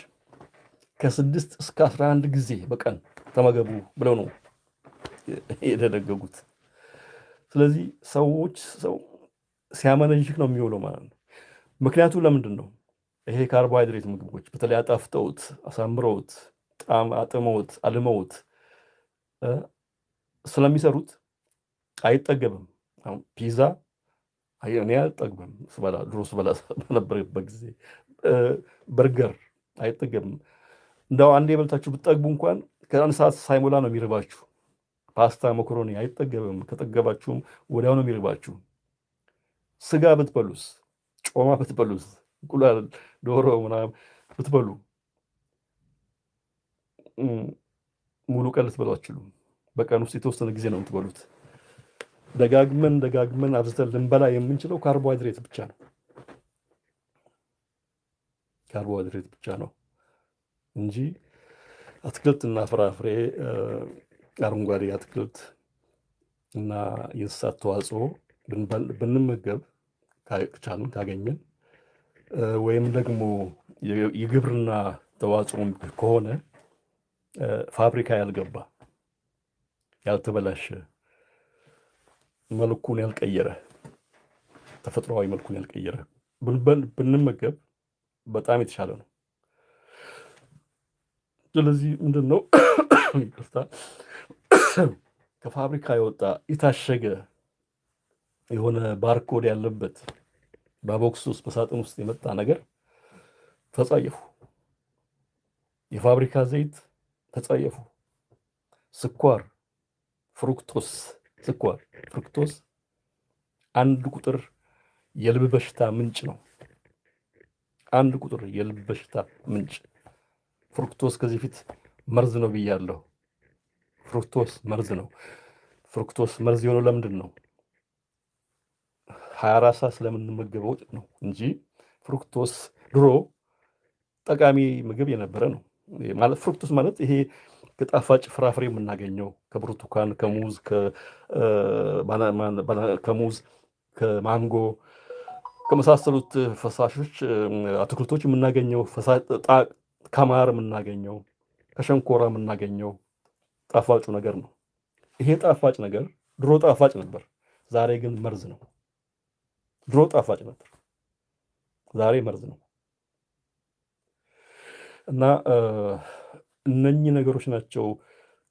Speaker 1: ከ6 እስከ 11 ጊዜ በቀን ተመገቡ ብለው ነው የደነገጉት። ስለዚህ ሰው ሲያመነዥክ ነው የሚውለው ማለት ነው። ምክንያቱ ለምንድን ነው? ይሄ ካርቦሃይድሬት ምግቦች በተለይ አጣፍጠውት አሳምረውት አጥመውት አልመውት ስለሚሰሩት አይጠገብም። አሁን ፒዛ እኔ አልጠግብም ስበላ ድሮ ስበላ በነበረበት ጊዜ በርገር አይጠገብም። እንደው አንዴ የበልታችሁ ብትጠግቡ እንኳን ከአንድ ሰዓት ሳይሞላ ነው የሚርባችሁ። ፓስታ መኮሮኒ አይጠገብም። ከጠገባችሁም ወዲያው ነው የሚርባችሁ። ስጋ ብትበሉስ፣ ጮማ ብትበሉስ፣ እንቁላል፣ ዶሮ ምናምን ብትበሉ ሙሉ ቀን ልትበሉ አትችሉም። በቀን ውስጥ የተወሰነ ጊዜ ነው የምትበሉት። ደጋግመን አብዝተን ልንበላ የምንችለው ካርቦሃይድሬት ብቻ ነው። ካርቦሃይድሬት ብቻ ነው እንጂ አትክልት እና ፍራፍሬ፣ አረንጓዴ አትክልት እና የእንስሳት ተዋጽኦ ብንመገብ ከቻልን ካገኘን ወይም ደግሞ የግብርና ተዋጽኦም ከሆነ ፋብሪካ ያልገባ ያልተበላሸ መልኩን ያልቀየረ ተፈጥሯዊ መልኩን ያልቀየረ ብንመገብ በጣም የተሻለ ነው። ስለዚህ ምንድን ነው ይቅርታ ከፋብሪካ የወጣ የታሸገ የሆነ ባርኮድ ያለበት በቦክስ ውስጥ በሳጥን ውስጥ የመጣ ነገር ተጸየፉ። የፋብሪካ ዘይት ተጸየፉ። ስኳር፣ ፍሩክቶስ አንድ ቁጥር የልብ በሽታ ምንጭ ነው። አንድ ቁጥር የልብ በሽታ ምንጭ ፍሩክቶስ። ከዚህ ፊት መርዝ ነው ብያለሁ። ፍሩክቶስ መርዝ ነው። ፍሩክቶስ መርዝ የሆነው ለምንድን ነው? 24 ሰዓት ስለምንመገበው ነው እንጂ ፍሩክቶስ ድሮ ጠቃሚ ምግብ የነበረ ነው ማለት። ፍሩክቶስ ማለት ይሄ ከጣፋጭ ፍራፍሬ የምናገኘው ከብርቱካን፣ ከሙዝ፣ ከማንጎ ከመሳሰሉት ፈሳሾች አትክልቶች የምናገኘው ከማር የምናገኘው ከሸንኮራ የምናገኘው ጣፋጩ ነገር ነው። ይሄ ጣፋጭ ነገር ድሮ ጣፋጭ ነበር፣ ዛሬ ግን መርዝ ነው። ድሮ ጣፋጭ ነበር፣ ዛሬ መርዝ ነው። እና እነኚህ ነገሮች ናቸው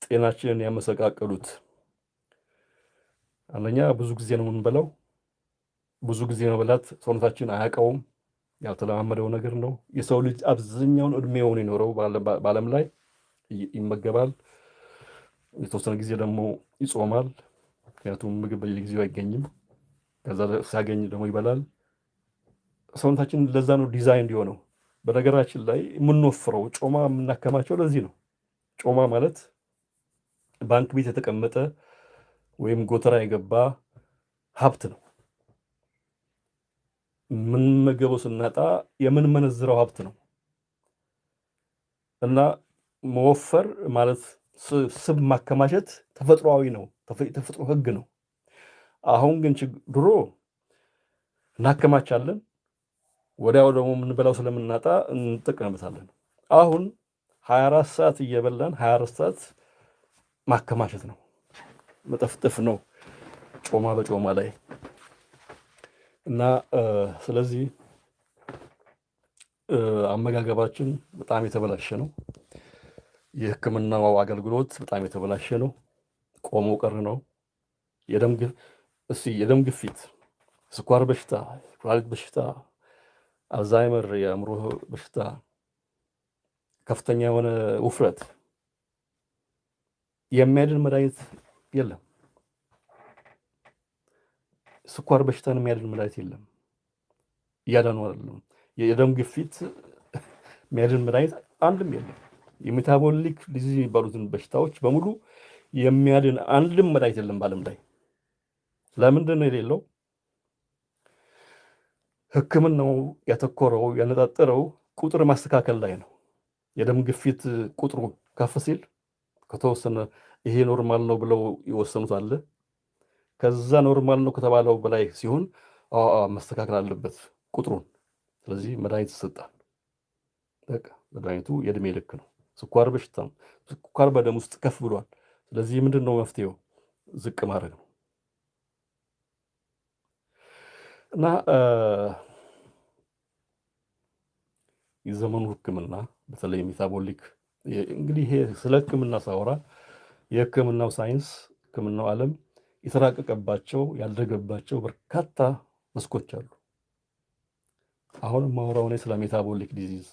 Speaker 1: ጤናችንን ያመሰቃቀሉት። አንደኛ ብዙ ጊዜ ነው የምንበላው። ብዙ ጊዜ መብላት ሰውነታችን አያውቀውም፣ ያልተለማመደው ነገር ነው። የሰው ልጅ አብዛኛውን እድሜውን የኖረው በዓለም ላይ ይመገባል፣ የተወሰነ ጊዜ ደግሞ ይጾማል። ምክንያቱም ምግብ በየጊዜው አይገኝም። ከዛ ሲያገኝ ደግሞ ይበላል። ሰውነታችን ለዛ ነው ዲዛይን እንዲሆነው። በነገራችን ላይ የምንወፍረው ጮማ የምናከማቸው ለዚህ ነው። ጮማ ማለት ባንክ ቤት የተቀመጠ ወይም ጎተራ የገባ ሀብት ነው። የምንመገበው ስናጣ የምንመነዝረው ሀብት ነው። እና መወፈር ማለት ስብ ማከማቸት ተፈጥሯዊ ነው፣ ተፈጥሮ ህግ ነው። አሁን ግን ድሮ እናከማቻለን፣ ወዲያው ደግሞ የምንበላው ስለምናጣ እንጠቀምበታለን። አሁን 24 ሰዓት እየበላን 24 ሰዓት ማከማቸት ነው፣ መጠፍጠፍ ነው ጮማ በጮማ ላይ እና ስለዚህ አመጋገባችን በጣም የተበላሸ ነው። የሕክምናው አገልግሎት በጣም የተበላሸ ነው። ቆሞ ቀር ነው። የደም ግፊት፣ ስኳር በሽታ፣ ኩላሊት በሽታ፣ አልዛይመር፣ የአእምሮ በሽታ፣ ከፍተኛ የሆነ ውፍረት የሚያድን መድኃኒት የለም። ስኳር በሽታን የሚያድን መድኃኒት የለም። እያዳኑ አይደለም። የደም ግፊት የሚያድን መድኃኒት አንድም የለም። የሜታቦሊክ ዲዚዝ የሚባሉትን በሽታዎች በሙሉ የሚያድን አንድም መድኃኒት የለም በዓለም ላይ። ለምንድን ነው የሌለው? ሕክምናው ያተኮረው ያነጣጠረው ቁጥር ማስተካከል ላይ ነው። የደም ግፊት ቁጥሩ ከፍ ሲል ከተወሰነ ይሄ ኖርማል ነው ብለው የወሰኑት አለ። ከዛ ኖርማል ነው ከተባለው በላይ ሲሆን መስተካከል አለበት ቁጥሩን። ስለዚህ መድኃኒት ይሰጣል። በቃ መድኃኒቱ የእድሜ ልክ ነው። ስኳር በሽታም ስኳር በደም ውስጥ ከፍ ብሏል። ስለዚህ ምንድን ነው መፍትሄው? ዝቅ ማድረግ ነው። እና የዘመኑ ሕክምና በተለይ ሜታቦሊክ እንግዲህ ይሄ ስለ ሕክምና ሳወራ የሕክምናው ሳይንስ ሕክምናው ዓለም የተራቀቀባቸው ያልደገባቸው በርካታ መስኮች አሉ። አሁንም ማውራው እኔ ስለ ሜታቦሊክ ዲዚዝ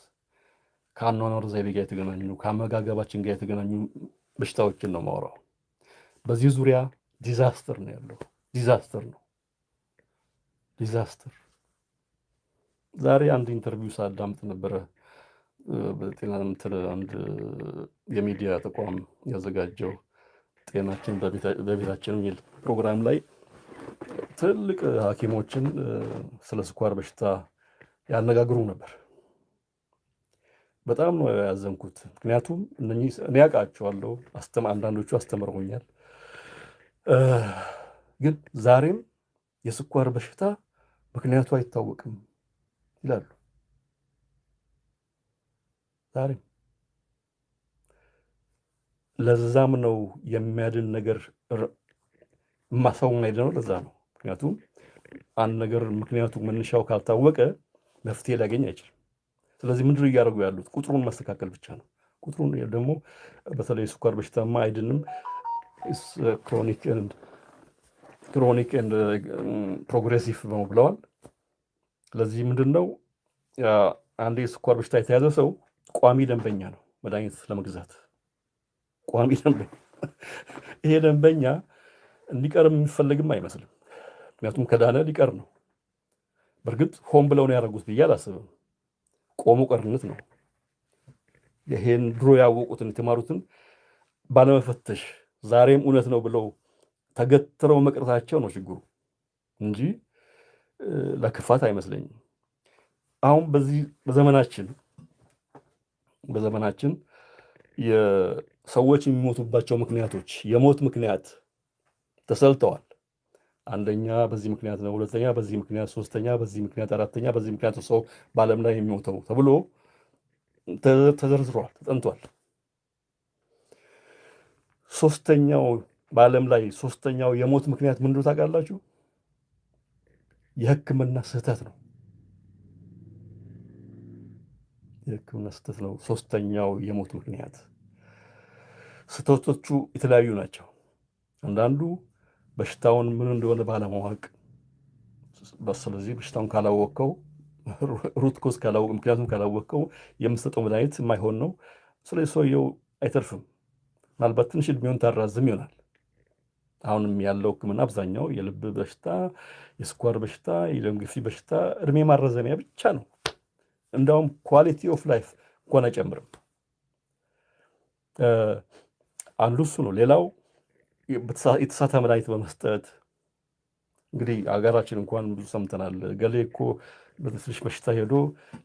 Speaker 1: ከአኗኗር ዘይቤ ጋር የተገናኙ ከአመጋገባችን ጋር የተገናኙ በሽታዎችን ነው ማውራው። በዚህ ዙሪያ ዲዛስተር ነው ያለው። ዲዛስተር ነው ዲዛስተር። ዛሬ አንድ ኢንተርቪው ሳዳምጥ ነበረ በጤና አንድ የሚዲያ ተቋም ያዘጋጀው ጤናችን በቤታችን የሚል ፕሮግራም ላይ ትልቅ ሐኪሞችን ስለ ስኳር በሽታ ያነጋግሩ ነበር። በጣም ነው ያዘንኩት። ምክንያቱም እኔ ያውቃቸዋለሁ፣ አንዳንዶቹ አስተምረውኛል። ግን ዛሬም የስኳር በሽታ ምክንያቱ አይታወቅም ይላሉ። ዛሬም ለዛም ነው የሚያድን ነገር ሰው የማይድነው ለዛ ነው። ምክንያቱም አንድ ነገር ምክንያቱ መነሻው ካልታወቀ መፍትሄ ሊያገኝ አይችልም። ስለዚህ ምንድነው እያደረጉ ያሉት? ቁጥሩን ማስተካከል ብቻ ነው። ቁጥሩን ደግሞ በተለይ የስኳር በሽታማ አይድንም፣ ክሮኒክ ኤንድ ፕሮግሬሲቭ ነው ብለዋል። ስለዚህ ምንድን ነው አንድ የስኳር በሽታ የተያዘ ሰው ቋሚ ደንበኛ ነው መድኃኒት ለመግዛት ቋሚ ደንበኛ። ይሄ ደንበኛ እንዲቀርም የሚፈለግም አይመስልም። ምክንያቱም ከዳነ ሊቀር ነው። በእርግጥ ሆን ብለው ነው ያደረጉት ብዬ አላስብም። ቆሞ ቀርነት ነው። ይሄን ድሮ ያወቁትን የተማሩትን ባለመፈተሽ ዛሬም እውነት ነው ብለው ተገትረው መቅረታቸው ነው ችግሩ እንጂ ለክፋት አይመስለኝም። አሁን በዚህ በዘመናችን የሰዎች የሚሞቱባቸው ምክንያቶች የሞት ምክንያት ተሰልተዋል። አንደኛ በዚህ ምክንያት ነው፣ ሁለተኛ በዚህ ምክንያት፣ ሶስተኛ በዚህ ምክንያት፣ አራተኛ በዚህ ምክንያት ሰው በዓለም ላይ የሚሞተው ተብሎ ተዘርዝሯል፣ ተጠንቷል። በዓለም ላይ ሶስተኛው የሞት ምክንያት ምንድን ነው ታውቃላችሁ? የሕክምና ስህተት ነው። የሕክምና ስህተት ነው ሶስተኛው የሞት ምክንያት። ስህተቶቹ የተለያዩ ናቸው። አንዳንዱ በሽታውን ምን እንደሆነ ባለማወቅ፣ ስለዚህ በሽታውን ካላወቅከው ሩት ኮዝ ካላወቅ ምክንያቱም ካላወቅከው የምትሰጠው መድኃኒት የማይሆን ነው። ስለዚህ ሰውየው አይተርፍም። ምናልባት ትንሽ እድሜውን ታራዝም ይሆናል። አሁንም ያለው ሕክምና አብዛኛው የልብ በሽታ፣ የስኳር በሽታ፣ የደም ግፊት በሽታ እድሜ ማራዘሚያ ብቻ ነው። እንዳውም ኳሊቲ ኦፍ ላይፍ እንኳን አይጨምርም። አንዱ እሱ ነው። ሌላው የተሳተ መድኃኒት በመስጠት እንግዲህ ሀገራችን እንኳን ብዙ ሰምተናል። ገሌ እኮ በትንሽ በሽታ ሄዶ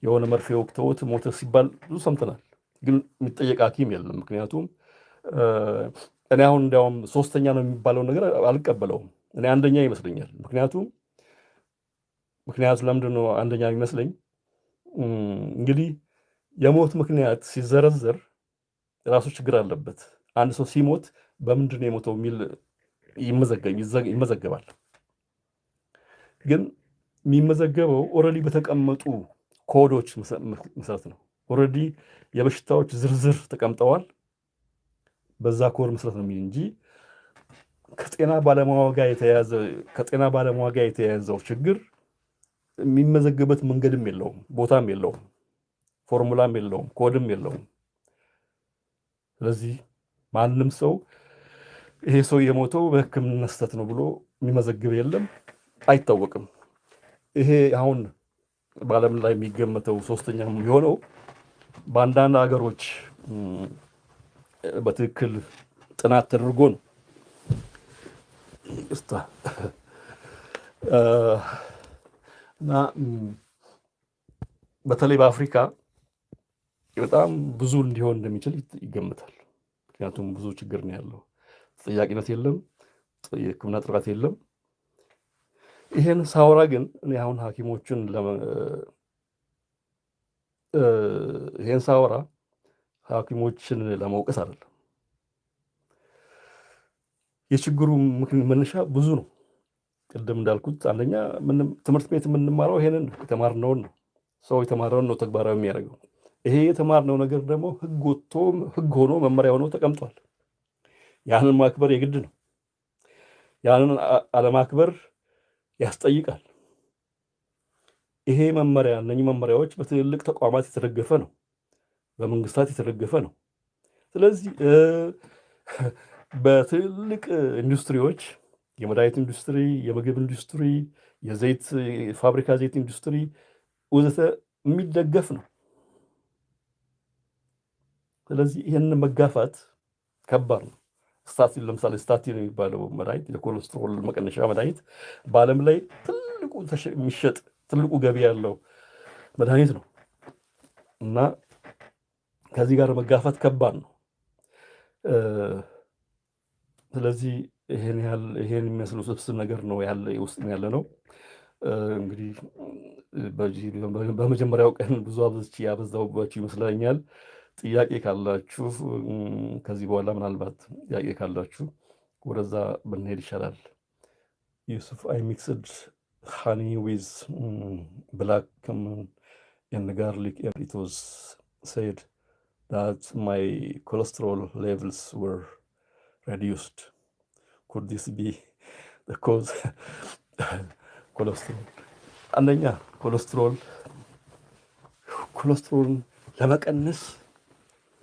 Speaker 1: የሆነ መርፌ ወቅተውት ሞተ ሲባል ብዙ ሰምተናል። ግን የሚጠየቅ ሐኪም የለም። ምክንያቱም እኔ አሁን እንዲያውም ሶስተኛ ነው የሚባለው ነገር አልቀበለውም። እኔ አንደኛ ይመስለኛል። ምክንያቱ ለምንድን ነው አንደኛ የሚመስለኝ? እንግዲህ የሞት ምክንያት ሲዘረዘር ራሱ ችግር አለበት። አንድ ሰው ሲሞት በምንድን ነው የሞተው የሚል ይመዘገባል። ግን የሚመዘገበው ኦልሬዲ በተቀመጡ ኮዶች መሰረት ነው። ኦልሬዲ የበሽታዎች ዝርዝር ተቀምጠዋል። በዛ ኮድ መሰረት ነው እንጂ ከጤና ባለሙያ ጋር የተያያዘው ችግር የሚመዘግበት መንገድም የለውም፣ ቦታም የለውም፣ ፎርሙላም የለውም፣ ኮድም የለውም። ስለዚህ ማንም ሰው ይሄ ሰው የሞተው በሕክምና ስህተት ነው ብሎ የሚመዘግብ የለም፣ አይታወቅም። ይሄ አሁን በዓለም ላይ የሚገመተው ሶስተኛ የሚሆነው በአንዳንድ ሀገሮች በትክክል ጥናት ተደርጎ ነው። እና በተለይ በአፍሪካ በጣም ብዙ እንዲሆን እንደሚችል ይገምታል። ምክንያቱም ብዙ ችግር ነው ያለው። ተጠያቂነት የለም፣ የሕክምና ጥራት የለም። ይሄን ሳወራ ግን እኔ አሁን ሐኪሞችን ይሄን ሳወራ ሐኪሞችን ለመውቀስ አይደለም። የችግሩ መነሻ ብዙ ነው። ቅድም እንዳልኩት አንደኛ ትምህርት ቤት የምንማረው ይሄንን የተማርነውን ነው። ሰው የተማረውን ነው ተግባራዊ የሚያደርገው። ይሄ የተማርነው ነገር ደግሞ ሕግ ሆኖ መመሪያ ሆኖ ተቀምጧል። ያንን ማክበር የግድ ነው። ያንን አለማክበር ያስጠይቃል። ይሄ መመሪያ እነኚህ መመሪያዎች በትልልቅ ተቋማት የተደገፈ ነው፣ በመንግስታት የተደገፈ ነው። ስለዚህ በትልልቅ ኢንዱስትሪዎች የመድኃኒት ኢንዱስትሪ፣ የምግብ ኢንዱስትሪ፣ የዘይት ፋብሪካ ዘይት ኢንዱስትሪ ወዘተ የሚደገፍ ነው። ስለዚህ ይህንን መጋፋት ከባድ ነው። ለምሳሌ ስታቲን የሚባለው መድኃኒት የኮሌስትሮል መቀነሻ መድኃኒት በዓለም ላይ የሚሸጥ ትልቁ ገቢ ያለው መድኃኒት ነው እና ከዚህ ጋር መጋፋት ከባድ ነው። ስለዚህ ይሄን የሚመስሉ ስብስብ ነገር ነው ያለ ውስጥ ያለ ነው። እንግዲህ በመጀመሪያው ቀን ብዙ አብዝቼ ያበዛሁባችሁ ይመስለኛል። ጥያቄ ካላችሁ ከዚህ በኋላ ምናልባት ጥያቄ ካላችሁ ወደዛ ብንሄድ ይሻላል። ዩሱፍ አይ ሚክስድ ሃኒ ዊዝ ብላክ and garlic and it was said that my cholesterol levels were reduced. Could this be the cause? ኮሌስትሮል አንደኛ ኮሌስትሮልን ለመቀነስ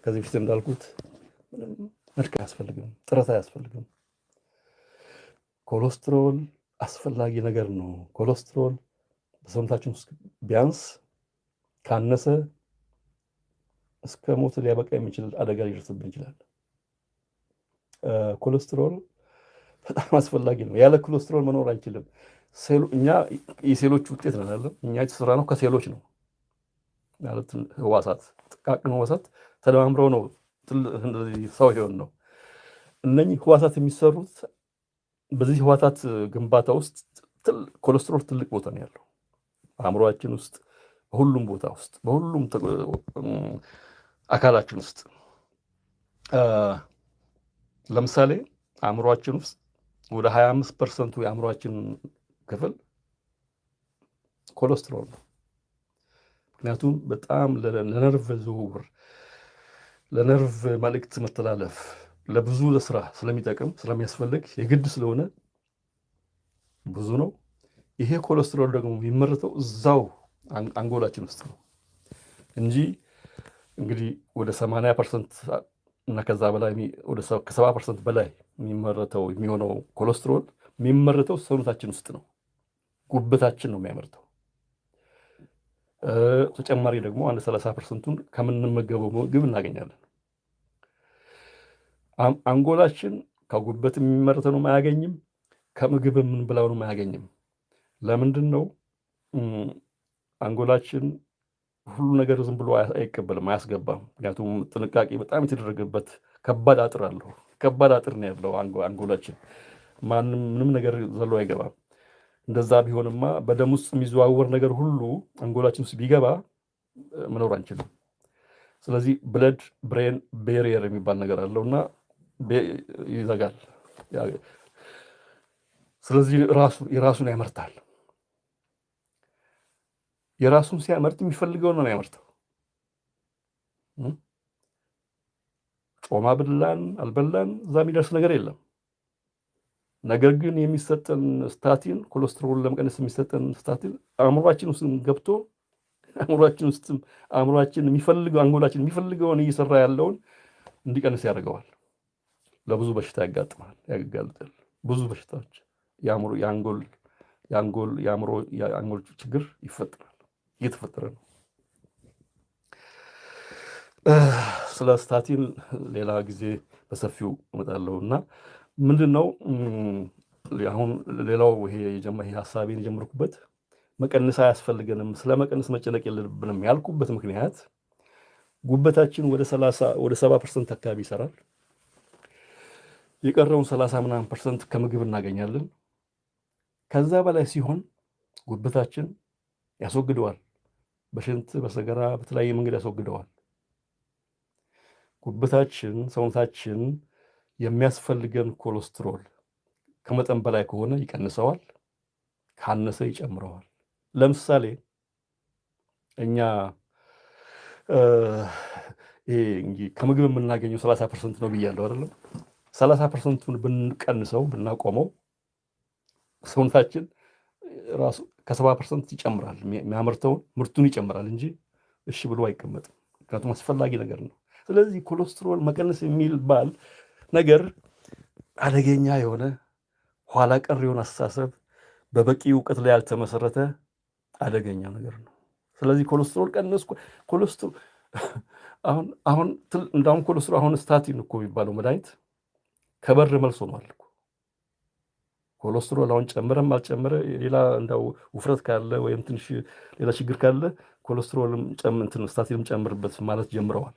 Speaker 1: ከዚህ በፊት እንዳልኩት ምንም መድከም አያስፈልግም፣ ጥረት አያስፈልግም። ኮሌስትሮል አስፈላጊ ነገር ነው። ኮሌስትሮል በሰውነታችን ውስጥ ቢያንስ ካነሰ እስከ ሞት ሊያበቃ የሚችል አደጋ ሊደርስብን ይችላል። ኮሌስትሮል በጣም አስፈላጊ ነው። ያለ ኮሌስትሮል መኖር አንችልም። እኛ የሴሎች ውጤት ነን አይደል? እኛ የተሰራ ነው ከሴሎች ነው ማለት ህዋሳት፣ ጥቃቅን ህዋሳት ተደማምረው ነው ሰው ይሆን ነው። እነኚህ ህዋሳት የሚሰሩት በዚህ ህዋሳት ግንባታ ውስጥ ኮሌስትሮል ትልቅ ቦታ ነው ያለው። አእምሮአችን ውስጥ፣ በሁሉም ቦታ ውስጥ፣ በሁሉም አካላችን ውስጥ። ለምሳሌ አእምሮአችን ውስጥ ወደ 25% የአእምሮአችን ክፍል ኮሌስትሮል ነው። ምክንያቱም በጣም ለነርቭ ዝውውር፣ ለነርቭ መልእክት መተላለፍ፣ ለብዙ ለስራ ስለሚጠቅም ስለሚያስፈልግ የግድ ስለሆነ ብዙ ነው። ይሄ ኮሌስትሮል ደግሞ የሚመረተው እዛው አንጎላችን ውስጥ ነው እንጂ እንግዲህ ወደ 80% እና ከዛ በላይ ወደ 70% በላይ የሚሆነው ኮሌስትሮል የሚመረተው ሰውነታችን ውስጥ ነው። ጉበታችን ነው የሚያመርተው። ተጨማሪ ደግሞ አንድ 30%ቱን ከምንመገበው ምግብ እናገኛለን። አንጎላችን ከጉበት የሚመረተው አያገኝም፣ ከምግብ የምንበላው አያገኝም። ለምንድን ነው? አንጎላችን ሁሉ ነገር ዝም ብሎ አይቀበልም፣ አያስገባም። ምክንያቱም ጥንቃቄ በጣም የተደረገበት ከባድ አጥር አለው። ከባድ አጥር ነው ያለው አንጎላችን። ምንም ነገር ዘሎ አይገባም። እንደዛ ቢሆንማ በደም ውስጥ የሚዘዋወር ነገር ሁሉ አንጎላችን ውስጥ ቢገባ መኖር አንችልም። ስለዚህ ብለድ ብሬን ቤሪየር የሚባል ነገር አለውና ይዘጋል። ስለዚህ የራሱን ያመርታል። የራሱን ሲያመርት የሚፈልገውን ነው የሚያመርተው። ጮማ ብላን አልበላን እዛ የሚደርስ ነገር የለም። ነገር ግን የሚሰጠን ስታቲን፣ ኮሌስትሮል ለመቀነስ የሚሰጠን ስታቲን አእምሯችን ውስጥ ገብቶ አእምሯችን አንጎላችን የሚፈልገውን እየሰራ ያለውን እንዲቀንስ ያደርገዋል። ለብዙ በሽታ ያጋልጣል። ብዙ በሽታዎች የአንጎል ችግር እየተፈጠረ ነው። ስለ ስታቲን ሌላ ጊዜ በሰፊው እመጣለሁ እና ምንድን ነው አሁን ሌላው ይሄ ሀሳቤን የጀመርኩበት መቀነስ አያስፈልገንም፣ ስለ መቀነስ መጨነቅ የለብንም ያልኩበት ምክንያት ጉበታችን ወደ 70% አካባቢ ይሰራል። የቀረውን 30% ከምግብ እናገኛለን። ከዛ በላይ ሲሆን ጉበታችን ያስወግደዋል። በሽንት በሰገራ በተለያየ መንገድ ያስወግደዋል። ጉበታችን ሰውነታችን የሚያስፈልገን ኮሌስትሮል ከመጠን በላይ ከሆነ ይቀንሰዋል፣ ካነሰ ይጨምረዋል። ለምሳሌ እኛ ከምግብ የምናገኘው 30% ነው ብያለሁ አይደለም? 30%ቱን ብንቀንሰው ብናቆመው ሰውነታችን ራሱ ከ70% ይጨምራል። የሚያመርተውን ምርቱን ይጨምራል እንጂ እሺ ብሎ አይቀመጥም። ምክንያቱም አስፈላጊ ነገር ነው። ስለዚህ ኮሌስትሮል መቀነስ የሚባል ነገር አደገኛ የሆነ ኋላ ቀር የሆነ አስተሳሰብ፣ በበቂ እውቀት ላይ ያልተመሰረተ አደገኛ ነገር ነው። ስለዚህ ኮሌስትሮል ቀነስኩ፣ ኮሌስትሮል አሁን እንዳውም ኮሌስትሮል አሁን ስታቲን እኮ የሚባለው መድኃኒት ከበር መልስ ሆኗል እኮ። ኮሌስትሮል አሁን ጨምረም አልጨመረ ሌላ እንዳው ውፍረት ካለ ወይም ትንሽ ሌላ ችግር ካለ ኮሌስትሮልም ስታቲንም ጨምርበት ማለት ጀምረዋል።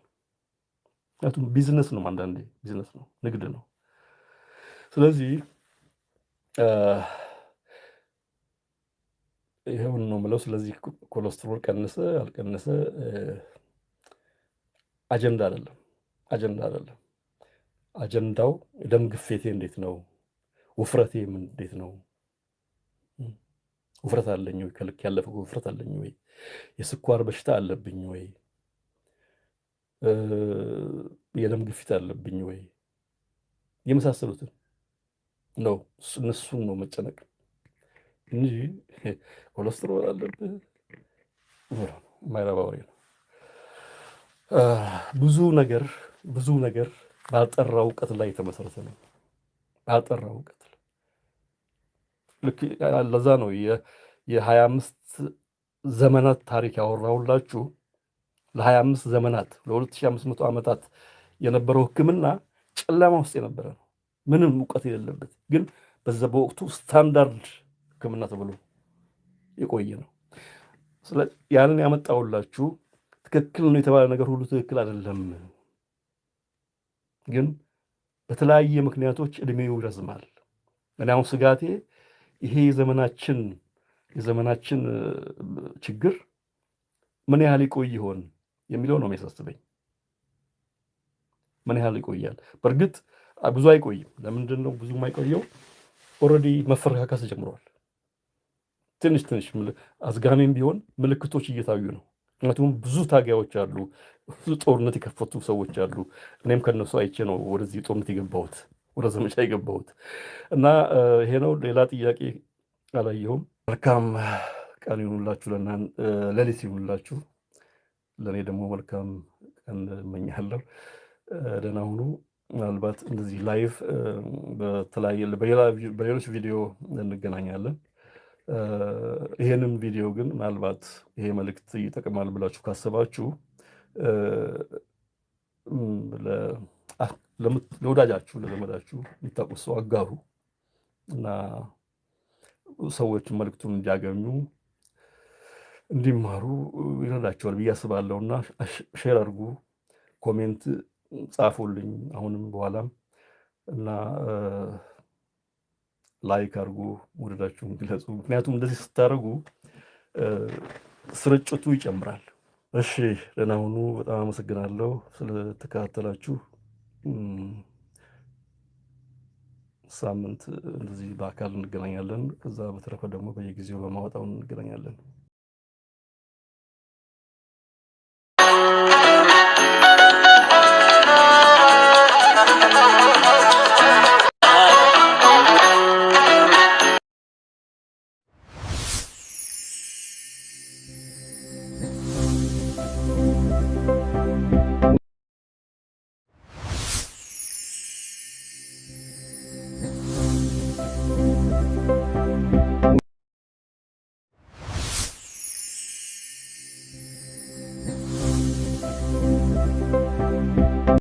Speaker 1: ምክንያቱም ቢዝነስ ነው፣ አንዳንዴ ቢዝነስ ነው፣ ንግድ ነው። ስለዚህ ይኸውን ነው የምለው። ስለዚህ ኮሌስትሮል ቀነሰ አልቀነሰ አጀንዳ አይደለም፣ አጀንዳ አይደለም። አጀንዳው የደም ግፊቴ እንዴት ነው? ውፍረቴ እንዴት ነው? ውፍረት አለኝ ወይ? ከልክ ያለፈ ውፍረት አለኝ ወይ? የስኳር በሽታ አለብኝ ወይ? የደም ግፊት አለብኝ ወይ? የመሳሰሉትን ነው፣ እነሱን ነው መጨነቅ እንጂ ኮሌስትሮል አለብህ የማይረባ ወሬ ነው። ብዙ ነገር ባልጠራ እውቀት ላይ የተመሰረተ ነው። ባልጠራ እውቀት ልክ ለዛ ነው የ25 ዘመናት ታሪክ ያወራሁላችሁ። ለ25 ዘመናት ለ2500 ዓመታት የነበረው ሕክምና ጨለማ ውስጥ የነበረ ነው። ምንም እውቀት የሌለበት ግን በዛ በወቅቱ ስታንዳርድ ሕክምና ተብሎ የቆየ ነው። ስለዚህ ያንን ያመጣሁላችሁ ትክክል ነው የተባለ ነገር ሁሉ ትክክል አይደለም፣ ግን በተለያየ ምክንያቶች እድሜው ይረዝማል። እኔ አሁን ስጋቴ ይሄ የዘመናችን ችግር ምን ያህል ይቆይ ይሆን የሚለው ነው የሚያሳስበኝ። ምን ያህል ይቆያል? በእርግጥ ብዙ አይቆይም። ለምንድን ነው ብዙ የማይቆየው? ኦልሬዲ መፈረካከስ ጀምሯል። ትንሽ አዝጋሚም ቢሆን ምልክቶች እየታዩ ነው። ምክንያቱም ብዙ ታጋዮች አሉ፣ ብዙ ጦርነት የከፈቱ ሰዎች አሉ። እኔም ከነሱ አይቼ ነው ወደዚህ ጦርነት የገባሁት፣ ወደ ዘመቻ የገባሁት እና ይሄ ነው። ሌላ ጥያቄ አላየሁም። መልካም ቀን ይሁንላችሁ፣ ሌሊት ይሁንላችሁ። ለእኔ ደግሞ መልካም ቀን እመኛለሁ። ደህና ሁኑ። ምናልባት እንደዚህ ላይቭ በሌሎች ቪዲዮ እንገናኛለን። ይሄንም ቪዲዮ ግን ምናልባት ይሄ መልእክት ይጠቅማል ብላችሁ ካሰባችሁ ለወዳጃችሁ፣ ለዘመዳችሁ የሚታውቁት ሰው አጋሩ እና ሰዎች መልእክቱን እንዲያገኙ እንዲማሩ ይረዳቸዋል ብዬ አስባለሁ። እና ሼር አድርጉ፣ ኮሜንት ጻፉልኝ አሁንም በኋላም እና ላይክ አድርጉ፣ መውደዳችሁን ግለጹ። ምክንያቱም እንደዚህ ስታደርጉ ስርጭቱ ይጨምራል። እሺ፣ ደህና ሁኑ። በጣም አመሰግናለሁ ስለተከታተላችሁ። ሳምንት እንደዚህ በአካል እንገናኛለን። ከዛ በተረፈ ደግሞ በየጊዜው በማወጣው እንገናኛለን።